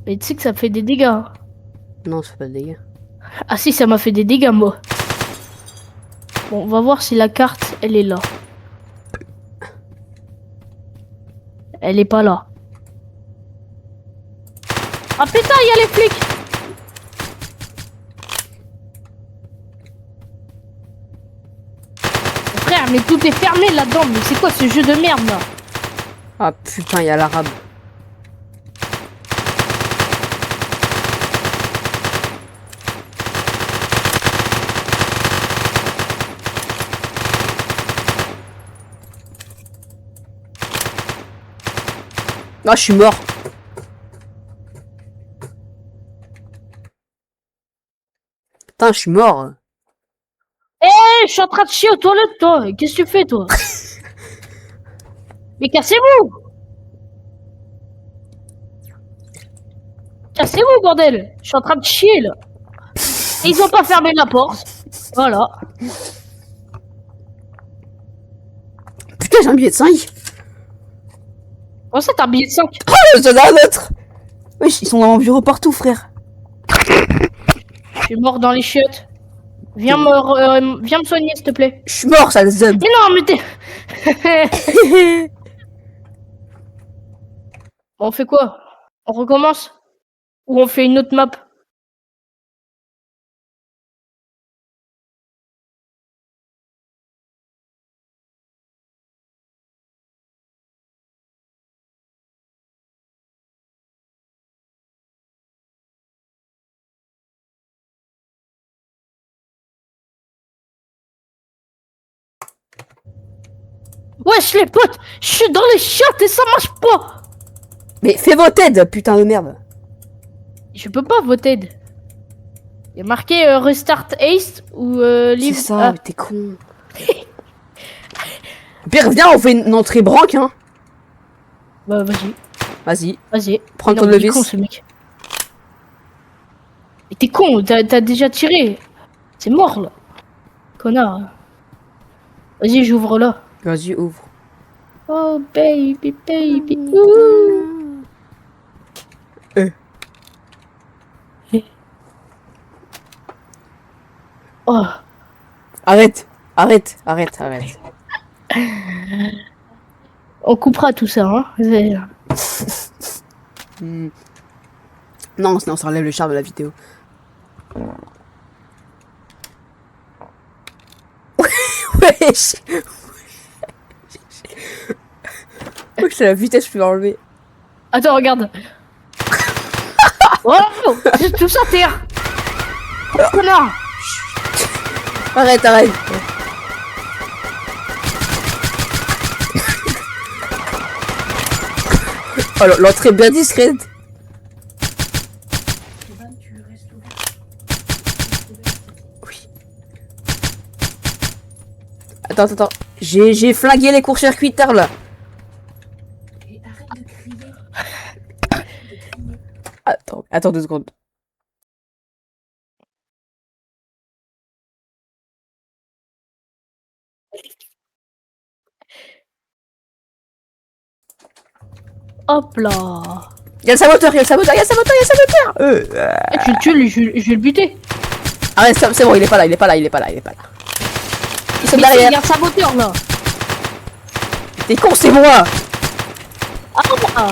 Mais tu sais que ça fait des dégâts. Hein. Non, ça fait pas de dégâts. Ah si ça m'a fait des dégâts moi. Bon, on va voir si la carte, elle est là. Elle est pas là. Ah putain, il y a les flics! Frère, mais tout est fermé là-dedans. Mais c'est quoi ce jeu de merde là? Ah putain, il y a l'arabe. Ah, je suis mort. Putain, je suis mort. Eh, je suis en train de chier aux toilettes, toi. Qu'est-ce que tu fais, toi? Mais cassez-vous! Cassez-vous, bordel! Je suis en train de chier, là. Et ils ont pas fermé la porte. Voilà. Putain, j'ai un billet de 5. Comment ça, t'as un billet de 5? Oh, j'en ai un autre. Wesh, ils sont dans mon bureau partout, frère. Je suis mort dans les chiottes. Viens me soigner, s'il te plaît. Je suis mort, ça le zub. Mais non, mais t'es... On fait quoi? On recommence? Ou on fait une autre map? Wesh les potes, je suis dans les chiottes et ça marche pas. Mais fais voter, putain de merde. Je peux pas voter. Il y a marqué Restart Haste ou C'est Leave... ça, mais t'es con. Pire, viens, on fait une entrée branque, hein. Bah vas-y, Vas-y, vas-y. prends Non, ton mais il est levis. con ce mec. Mais t'es con, t'as déjà tiré. C'est mort là. Connard. Vas-y, j'ouvre là. Vas-y, ouvre. Oh baby, baby. Ouh. Oh. Arrête, arrête, arrête, arrête. On coupera tout ça, hein. Non, sinon ça enlève le charme de la vidéo. Wesh. Wesh, c'est la vitesse que je peux enlever. Attends, regarde. Oh, tout ça terre. Connard. Arrête, arrête. Oh, l'entrée bien discrète. Oui. Attends, attends. J'ai flingué les court-circuiteurs là. Attends 2 secondes. Hop là. Il y a le saboteur, il y a le saboteur, il y a le saboteur, il y a le saboteur. Eh, tu le tues, lui, je vais le buter. Arrête, c'est bon, il est pas là, il est pas là, il est pas là, il est pas là. Ils sont Mais derrière. il y a un saboteur là. T'es con, c'est moi. Ah, bah.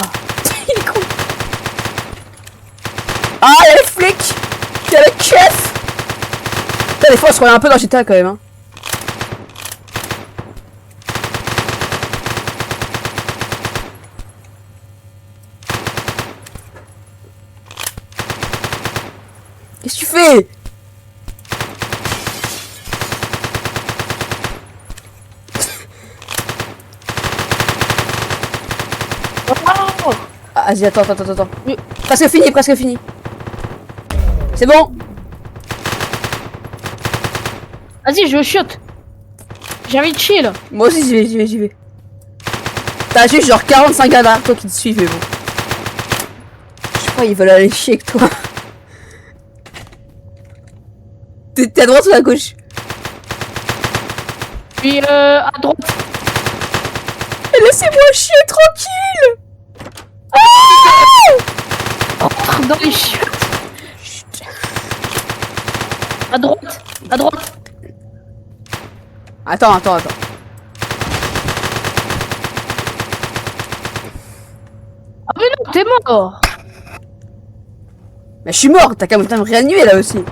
Il est con. Ah, il y a les flics. Il y a le chef. Putain, des fois, on se croyait un peu dans GTA quand même, hein. Qu'est-ce que tu fais? Oh. Ah, vas-y, attends. Presque fini, presque fini. C'est bon. Vas-y, je shot. J'ai envie de chier là. Moi aussi, j'y vais. T'as juste genre 45 gars derrière toi qui te suivent, mais bon. Je crois qu'ils veulent aller chier avec toi. T'es à droite ou à gauche? Puis à droite. Laissez-moi chier tranquille. Entre dans les chiottes. À droite. À droite. Attends. Ah mais non, t'es mort. Mais je suis mort, t'as qu'à me réanimer là aussi. Ouais.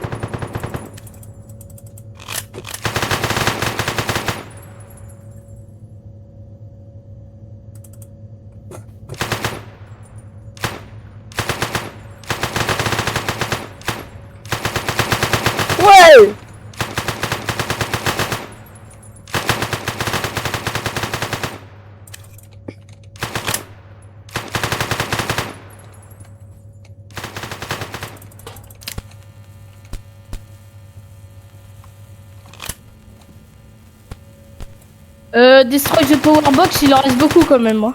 Destroy the powerbox, il en reste beaucoup quand même. Hein.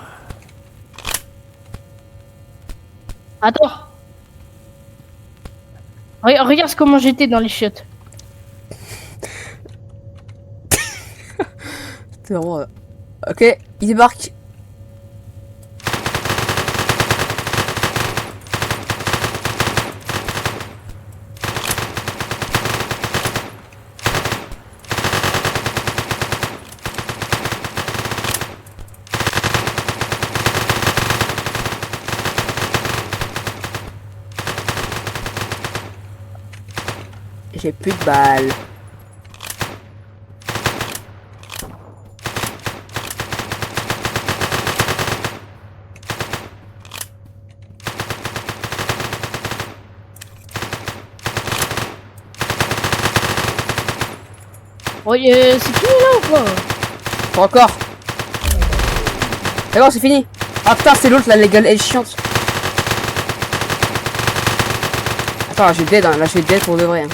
Attends. Regarde comment j'étais dans les chiottes. C'est vraiment... Ok, il débarque. J'ai plus de balles. Oh, c'est fini là ou quoi? Pas encore. D'accord, c'est fini. Ah putain, c'est l'autre, la légale, elle est chiante. Attends, là, je vais dead, hein. Là, je vais dead pour de vrai. Hein.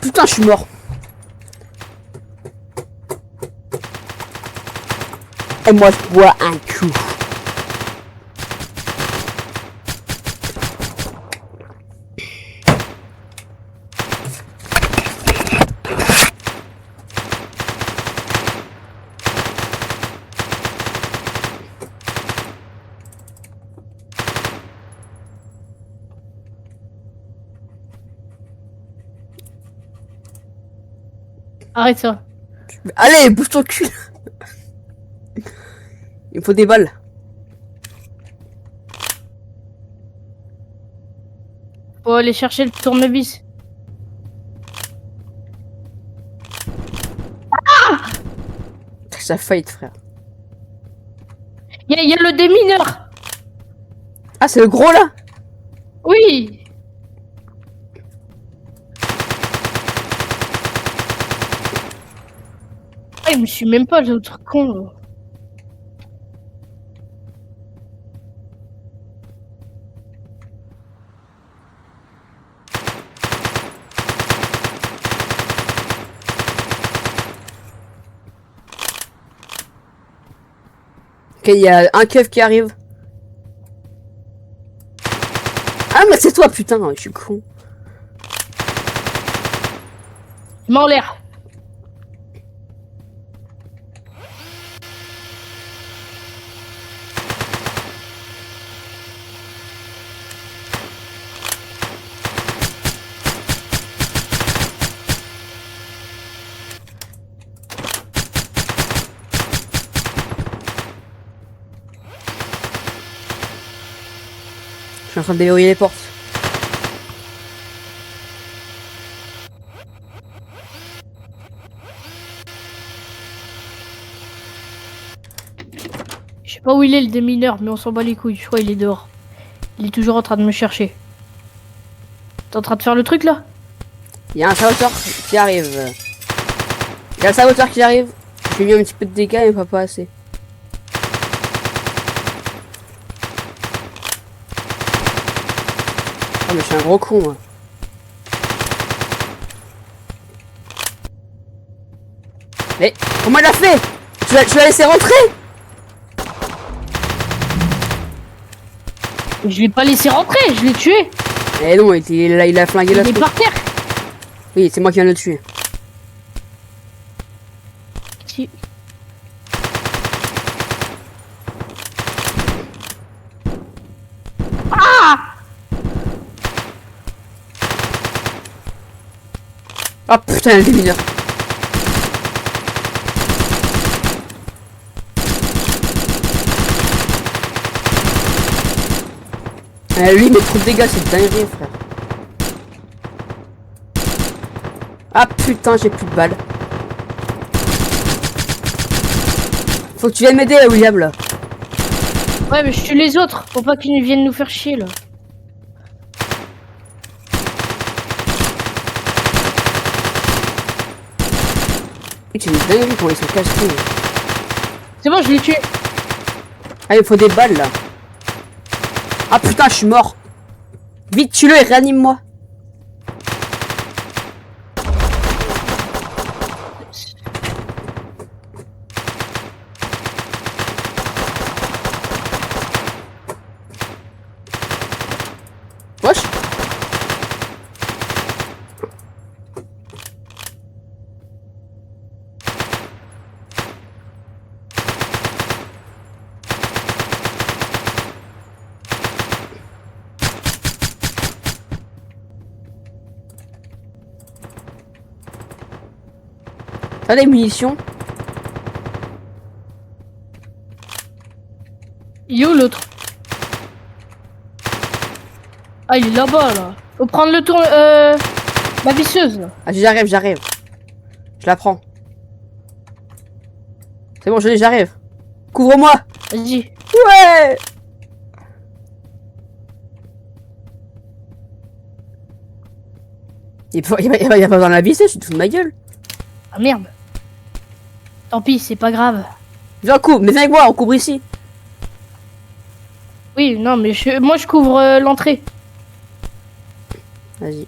Putain, je suis mort. Et moi, je bois un coup. Arrête ça. Allez, bouge ton cul. Il me faut des balles. Faut aller chercher le tournevis. Ça fight, frère. Y a le démineur. Ah, c'est le gros là? Oui. Ah, je me suis même pas l'autre con. Là. Ok, il y a un keuf qui arrive. Ah, mais c'est toi, putain, je suis con. Il m'a en l'air. Je suis en train de déverrouiller les portes. Je sais pas où il est le démineur, mais on s'en bat les couilles. Je crois qu'il est dehors. Il est toujours en train de me chercher. T'es en train de faire le truc là? Il y a un saboteur qui arrive. Il y a un saboteur qui arrive. J'ai mis un petit peu de dégâts, mais pas assez. Oh, mais je suis un gros con, moi. Mais comment il a fait? Tu l'as laissé rentrer? Je l'ai pas laissé rentrer, je l'ai tué. Eh non, il a flingué la Il est truc. par terre. Oui, c'est moi qui viens de le tuer. Si. Oh putain, il y a des mineurs. Lui, il met trop de dégâts, c'est dingue, frère. Ah putain, j'ai plus de balles. Faut que tu viennes m'aider, William, là. Ouais, mais je tue les autres pour pas qu'ils viennent nous faire chier là. C'est une dinguerie quand ils sont casse-couilles. C'est bon, je l'ai tué. Ah, il faut des balles, là. Ah putain, je suis mort. Vite, tue-le et réanime-moi. Wesh. T'as des munitions? Il est où l'autre? Ah, il est là-bas là. Faut prendre le tour. La visseuse là. Ah, j'arrive, j'arrive. Je la prends. C'est bon, j'arrive. Couvre-moi. Vas-y. Ouais. Il y a pas dans la visseuse, je suis tout de ma gueule. Ah merde. Tant pis, c'est pas grave. Viens, couvre, mais viens avec moi, on couvre ici. Oui, non, mais moi je couvre l'entrée. Vas-y.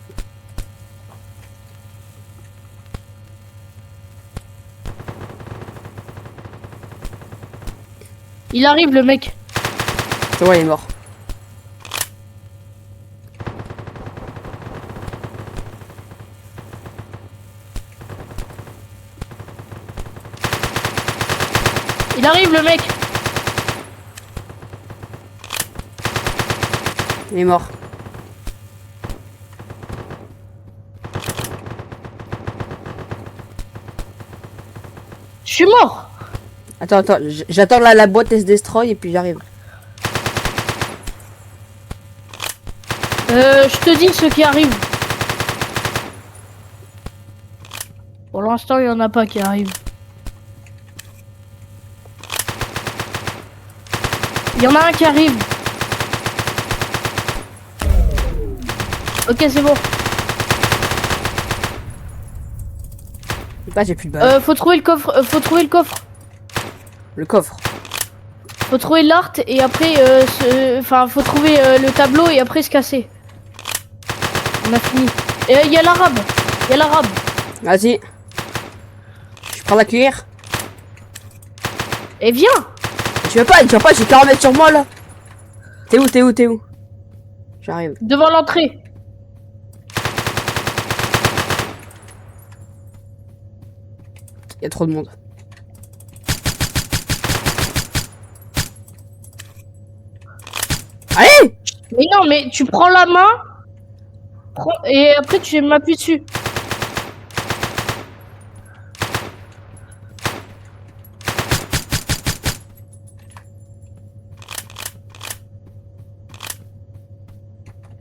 Il arrive le mec. C'est bon, il est mort. Il arrive le mec. Il est mort. Je suis mort. Attends, j'attends la boîte S-Destroy et puis j'arrive. Je te dis ce qui arrive. Pour l'instant, il y en a pas qui arrivent. Il y en a un qui arrive. Ok, c'est bon. Là, j'ai plus de balles. Faut trouver le coffre. Faut trouver le coffre. Le coffre. Faut trouver l'art et après, enfin, faut trouver le tableau et après se casser. On a fini. Et il y a l'arabe. Il y a l'arabe. Vas-y. Je prends la cuillère. Et viens. Tu veux pas, j'ai 40 mètres sur moi là. T'es où? J'arrive. Devant l'entrée. Il y a trop de monde. Allez! Mais non, mais tu prends la main. Et après tu m'appuies dessus.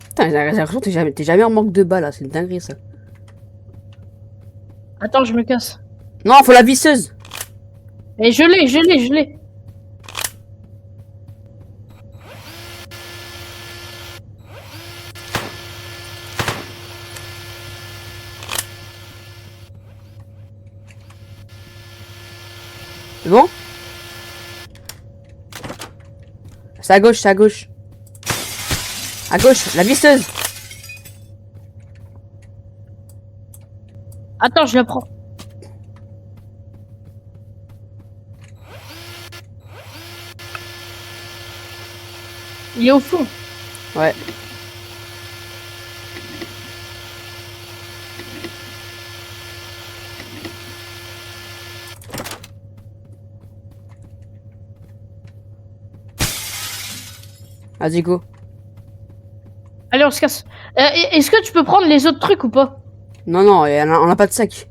Putain, j'ai l'impression que t'es jamais en manque de balles là, c'est une dinguerie ça. Attends, je me casse. Non, faut la visseuse. Et je l'ai. C'est bon? C'est à gauche, À gauche, la visseuse. Attends, je la prends. Il est au fond. Ouais. Vas-y, go. Allez, on se casse. Est-ce que tu peux prendre les autres trucs ou pas? Non, non, on a pas de sac.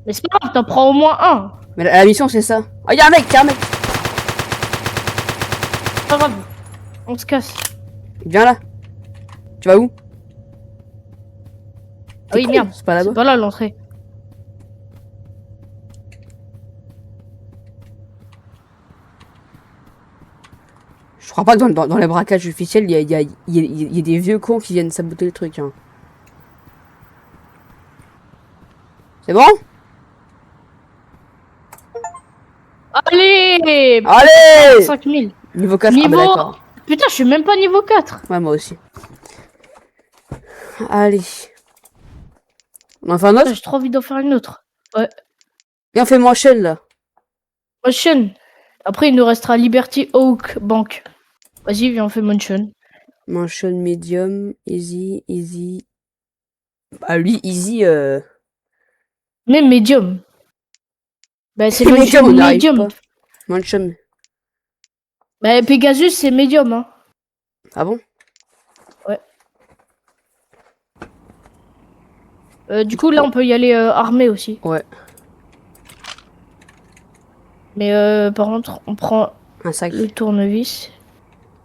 Mais c'est pas grave, t'en prends au moins un. Mais la mission, c'est ça. Oh, y'a un mec, y'a un mec. C'est pas grave. On se casse. Viens là. Tu vas où? Ah oui, con, merde. c'est pas là-bas. C'est pas là l'entrée. Je crois pas que dans les braquages officiels, il y a des vieux cons qui viennent saboter le truc. Hein. C'est bon? Allez Allez! 5000. Niveau 4, Niveau... ah bah d'accord. Putain, je suis même pas niveau 4. Ouais, moi aussi. Allez. On en fait un autre? J'ai trop envie d'en faire une autre. Ouais. Et on fait Motion là. Motion. Après, il nous restera Liberty Oak Bank. Vas-y, viens, on fait Motion. Motion medium, easy, easy. Ah lui, easy, Même Medium. Bah, c'est Medium, Motion on n'y arrive Medium. pas. Motion. Bah, Pegasus, c'est Medium, hein. Ah bon? Du coup, là, on peut y aller armé aussi. Ouais. Mais par contre, on prend Un sac. le tournevis.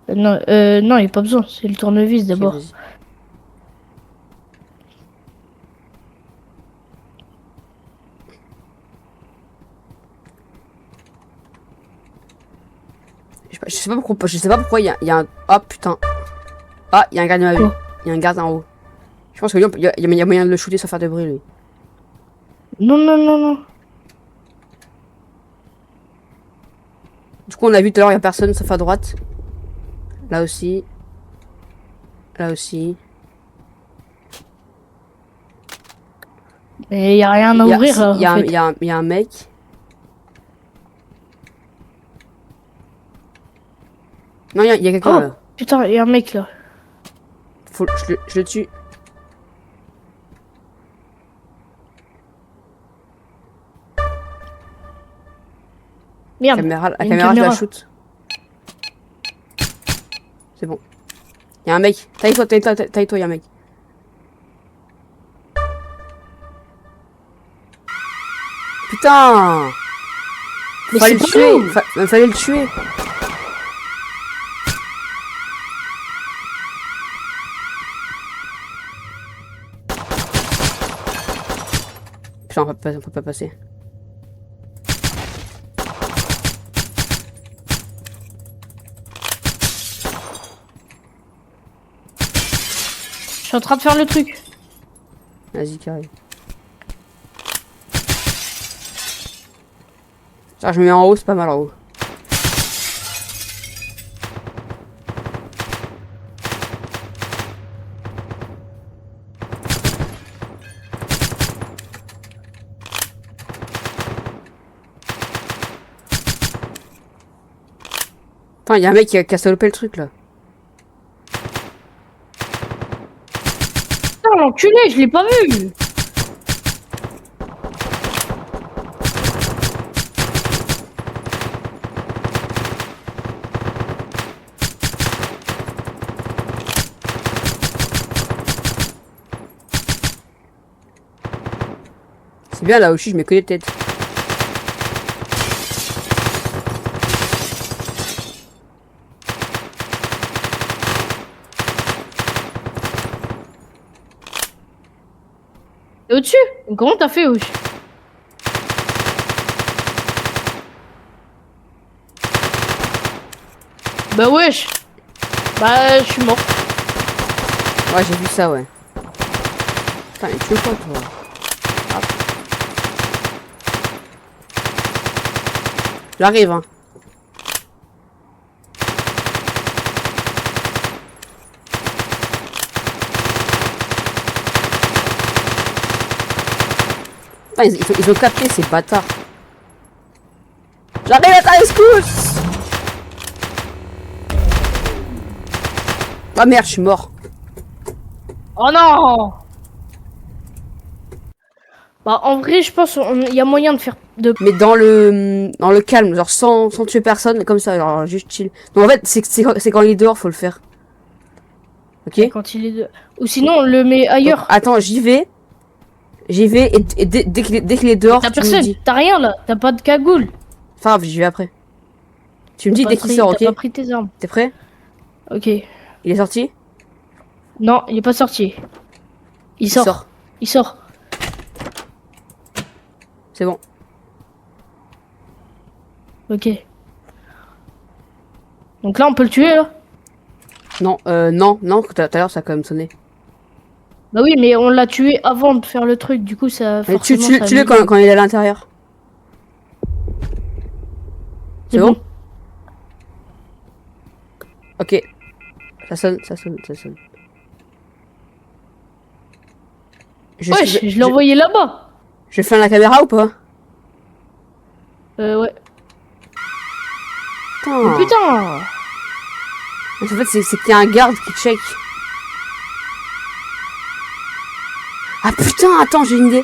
Non, il n'y a pas besoin. C'est le tournevis d'abord. Ok, je sais pas pourquoi il y a un... Oh putain. Ah, il y a un gardien à vue. Quoi? Il y a un garde en haut. Je pense que lui, il y a moyen de le shooter sans faire de bruit, lui. Non, non, non, non. Du coup, on a vu tout à l'heure, il y a personne sauf à droite. Là aussi. Là aussi. Mais il n'y a rien à ouvrir. Il y a, en fait. il y a un mec. Non, il y a quelqu'un Oh, là. putain, il y a un mec là. Je le tue. Merde. La une caméra, je la caméra. shoot. C'est bon. Il y a un mec. Taille-toi, il y a un mec. Putain! Mais Fallait le c'est pas tuer! nous. Fallait le tuer! Putain, on peut pas passer. Je suis en train de faire le truc. Vas-y, carré. Ça, je me mets en haut, c'est pas mal en haut. Attends, il y a un mec qui a salopé le truc là. Putain, l'enculé, je l'ai pas vu. C'est bien là aussi, je mets que des têtes. T'es au-dessus? Comment t'as fait, wesh? Bah wesh. Bah je suis mort. Ouais, j'ai vu ça, ouais. Putain, mais tu veux quoi, toi? Hop. J'arrive, hein. Putain, ils ont capté ces bâtards. J'arrive à ta rescousse! Ah merde, je suis mort. Oh non. Bah en vrai, je pense il y a moyen de faire de. Mais dans le calme, genre sans tuer personne, comme ça, genre juste chill. Donc en fait, c'est quand il est dehors, faut le faire. Ok? Quand il est de... Ou sinon, on le met ailleurs. Donc, attends, j'y vais. J'y vais et dès qu'il est dehors, T'as tu me personne, dis. t'as rien là, t'as pas de cagoule. Enfin, grave, j'y vais après. Tu me dis dès qu'il sort, ok? T'as pas pris tes armes. T'es prêt? Ok. Il est sorti? Non, il est pas sorti. Il sort. Il sort. C'est bon. Ok. Donc là, on peut le tuer là? Non, non, tout à l'heure ça a quand même sonné. Bah oui, mais on l'a tué avant de faire le truc, du coup ça... Mais forcément, ça tue-le quand il est à l'intérieur. C'est bon? bon. Ok. Ça sonne. Wesh, je l'ai envoyé là-bas. Je fais la caméra ou pas? Ouais. Putain. Oh putain. En fait, c'est qu'il y a un garde qui check. Ah putain, attends, j'ai une idée.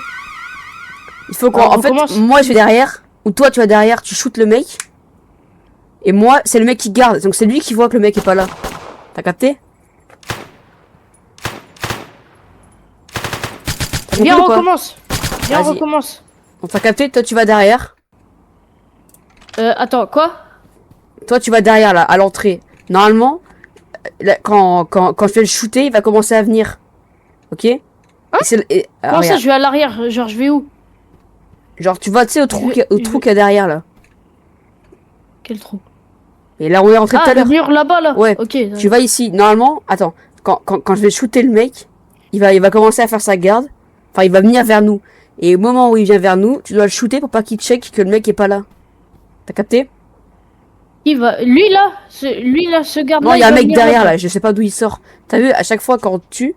Il faut qu'on... En fait, moi je vais derrière, ou toi tu vas derrière, tu shootes le mec. Et moi, c'est le mec qui garde. Donc c'est lui qui voit que le mec est pas là. T'as capté? Viens, on recommence. Viens, on Vas-y. recommence. On t'a capté, toi tu vas derrière. Attends, quoi? Toi tu vas derrière là, à l'entrée. Normalement, là, quand je vais le shooter, il va commencer à venir. Ok? Hein? Comment ça, regarde. je vais à l'arrière? Genre, je vais où? Genre tu vas, tu sais, au trou qu'il y a derrière là. Quel trou? Et là on est rentré tout à Ah, le l'heure. mur là-bas, là? Ouais, Ok. tu vas ici. Normalement, attends, quand je vais shooter le mec, il va commencer à faire sa garde. Enfin, il va venir vers nous. Et au moment où il vient vers nous, tu dois le shooter pour pas qu'il check que le mec est pas là. T'as capté? Il va... Lui, là, ce garde-là... Non, il y a un va mec venir derrière là-bas. là, je sais pas d'où il sort. T'as vu, à chaque fois quand on tue,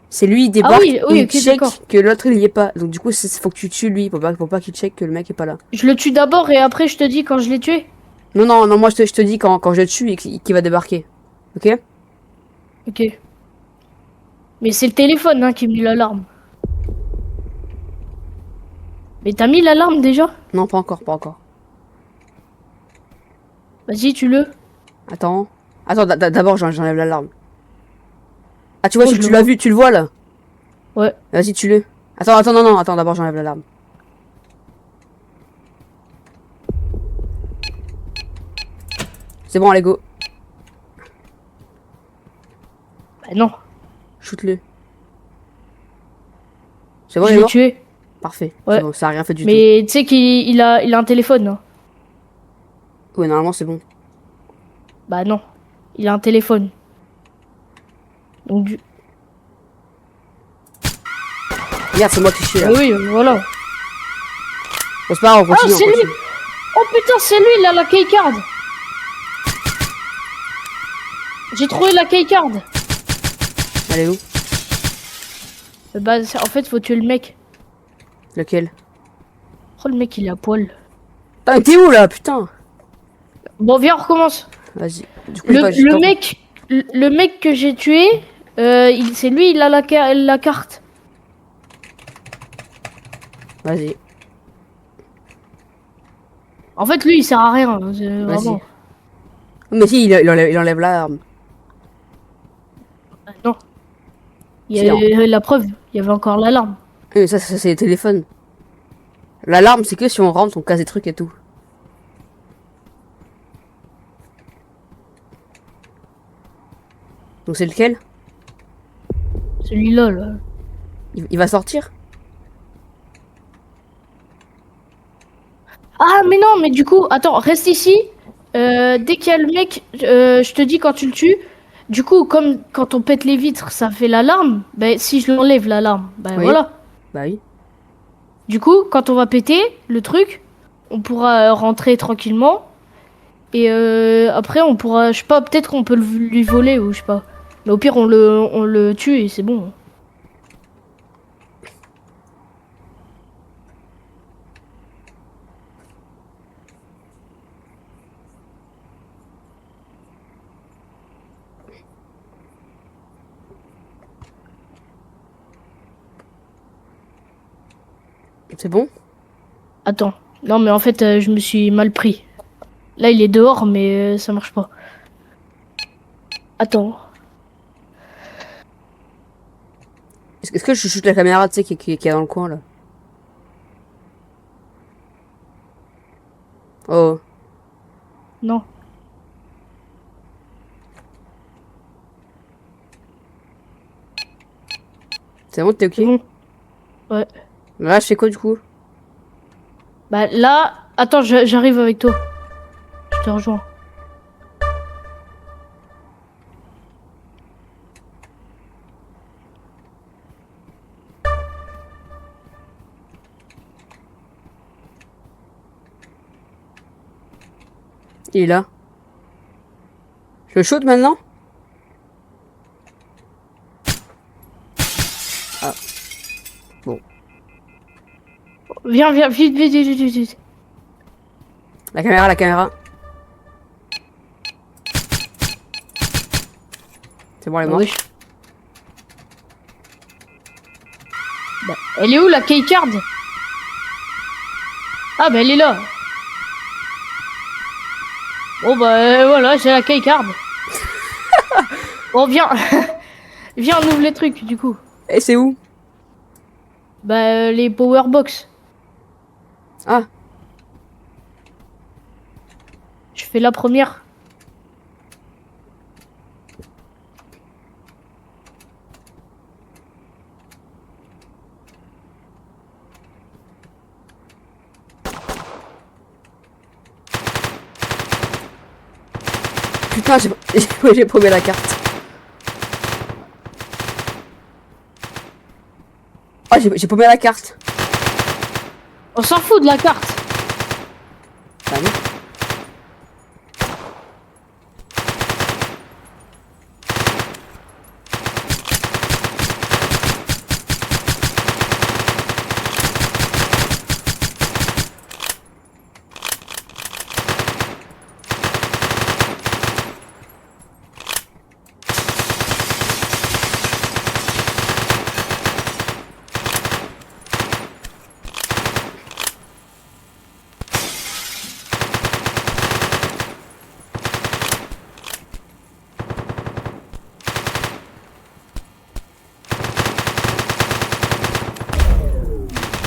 c'est lui il débarque oui, et il ok, check d'accord. que l'autre il y est pas. Donc du coup, faut que tu tues lui, faut pas qu'il check que le mec est pas là. Je le tue d'abord et après, je te dis quand je l'ai tué. Non, moi je te dis quand je le tue et qu'il va débarquer. Ok? Ok. Mais c'est le téléphone, hein, qui met l'alarme. Mais t'as mis l'alarme déjà? Non, pas encore. Vas-y, tue-le. Attends, d'abord j'enlève l'alarme. Ah tu vois, Oh, je tu le l'as vois. vu, tu le vois là? Ouais. Vas-y, tue-le. Non, attends, d'abord j'enlève l'alarme. C'est bon, allez, go. Bah non. Shoot-le. C'est bon, Je il est l'ai mort? tué. Parfait. Ouais. C'est bon, ça a rien fait du tout. Mais tu sais qu'il a un téléphone, hein. Ouais, normalement c'est bon. Bah non. Il a un téléphone. Donc du... Regarde, c'est moi qui chie là. Oui, voilà. Bon, c'est pas grave, on Ah, continue, c'est on lui. continue. Oh putain, c'est lui, il a la keycard. J'ai trouvé la keycard. Elle est où? Bah en fait, faut tuer le mec. Lequel? Oh, le mec, il est à poil. Putain, t'es où là, putain? Bon, viens, on recommence. Vas-y. Du coup, j'ai Le mec que j'ai tué, c'est lui, il a la carte. Vas-y. En fait, lui, il sert à rien. Hein, vraiment. Mais si, il enlève l'arme. Non. Il Si, y a la preuve, il y avait encore l'alarme. Oui, ça c'est les téléphones. L'alarme, c'est que si on rentre, on casse des trucs et tout. Donc c'est lequel? Celui-là, là. Il va sortir? Ah, mais non, mais du coup, attends, reste ici. Dès qu'il y a le mec, je te dis quand tu le tues. Du coup, comme quand on pète les vitres, ça fait l'alarme. Ben, si je l'enlève l'alarme, ben Oui. voilà. Bah oui. Du coup, quand on va péter le truc, on pourra rentrer tranquillement. Et après, on pourra, je sais pas, peut-être qu'on peut lui voler ou je sais pas. Mais au pire, on le tue et c'est bon. C'est bon? Attends. Non, mais en fait, je me suis mal pris. Là, il est dehors, mais ça marche pas. Attends. Est-ce que je shoot la caméra, tu sais, qui est dans le coin, là? Oh. Non. C'est bon, t'es ok? C'est bon. Ouais. Là, je fais quoi, du coup? Bah là... Attends, j'arrive avec toi. Je te rejoins. Il est là. Je le shoot maintenant? Ah. Bon. Viens, vite, vite. La caméra. C'est bon, elle est morte. Oui. Bah, elle est où la keycard? Ah bah elle est là. Bon bah voilà, j'ai la keycard. Bon viens. Viens, on ouvre les trucs du coup. Et c'est où? Bah les powerbox. Ah. Je fais la première. Putain, j'ai paumé la carte. Ah, j'ai paumé la carte. On s'en fout de la carte. Bah non.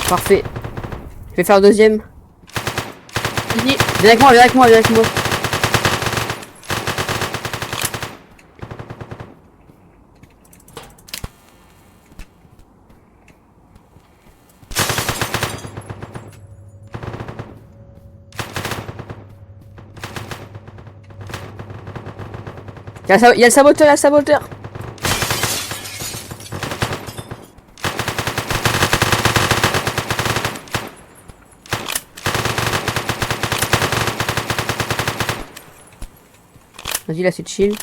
Parfait. Je vais faire le deuxième. Vas-y. Viens avec moi. Il y a le saboteur. Vas-y, là, c'est chill.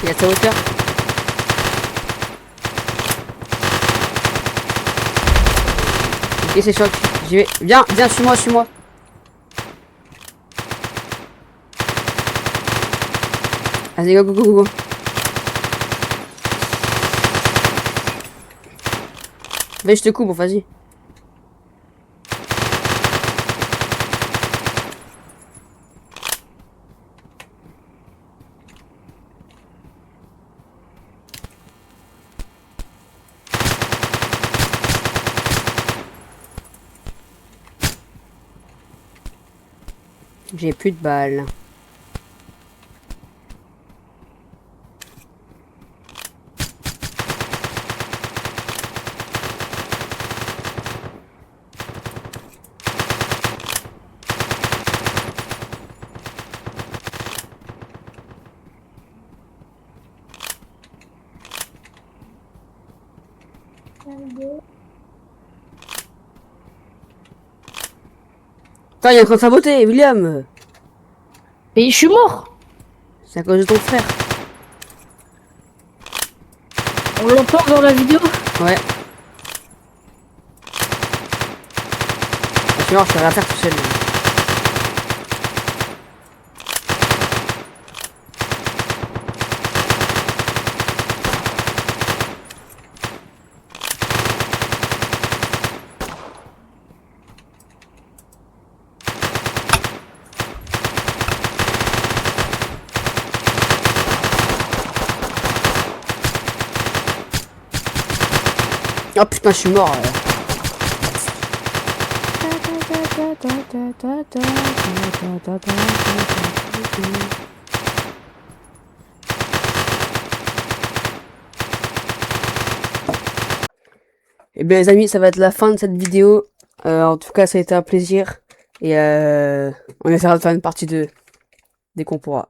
Il y a sa hauteur. Ok, c'est choc. J'y vais. Viens, suis-moi. Vas-y, go. Vas-y, je te coupe, vas-y. J'ai plus de balles. Putain, il est en train de saboter, William. Mais je suis mort. C'est à cause de ton frère. On l'entend dans la vidéo? Ouais. Je vais rien faire tout seul. Oh putain, je suis mort. Et bien les amis, ça va être la fin de cette vidéo. En tout cas, ça a été un plaisir. Et on essaiera de faire une partie 2 dès qu'on pourra.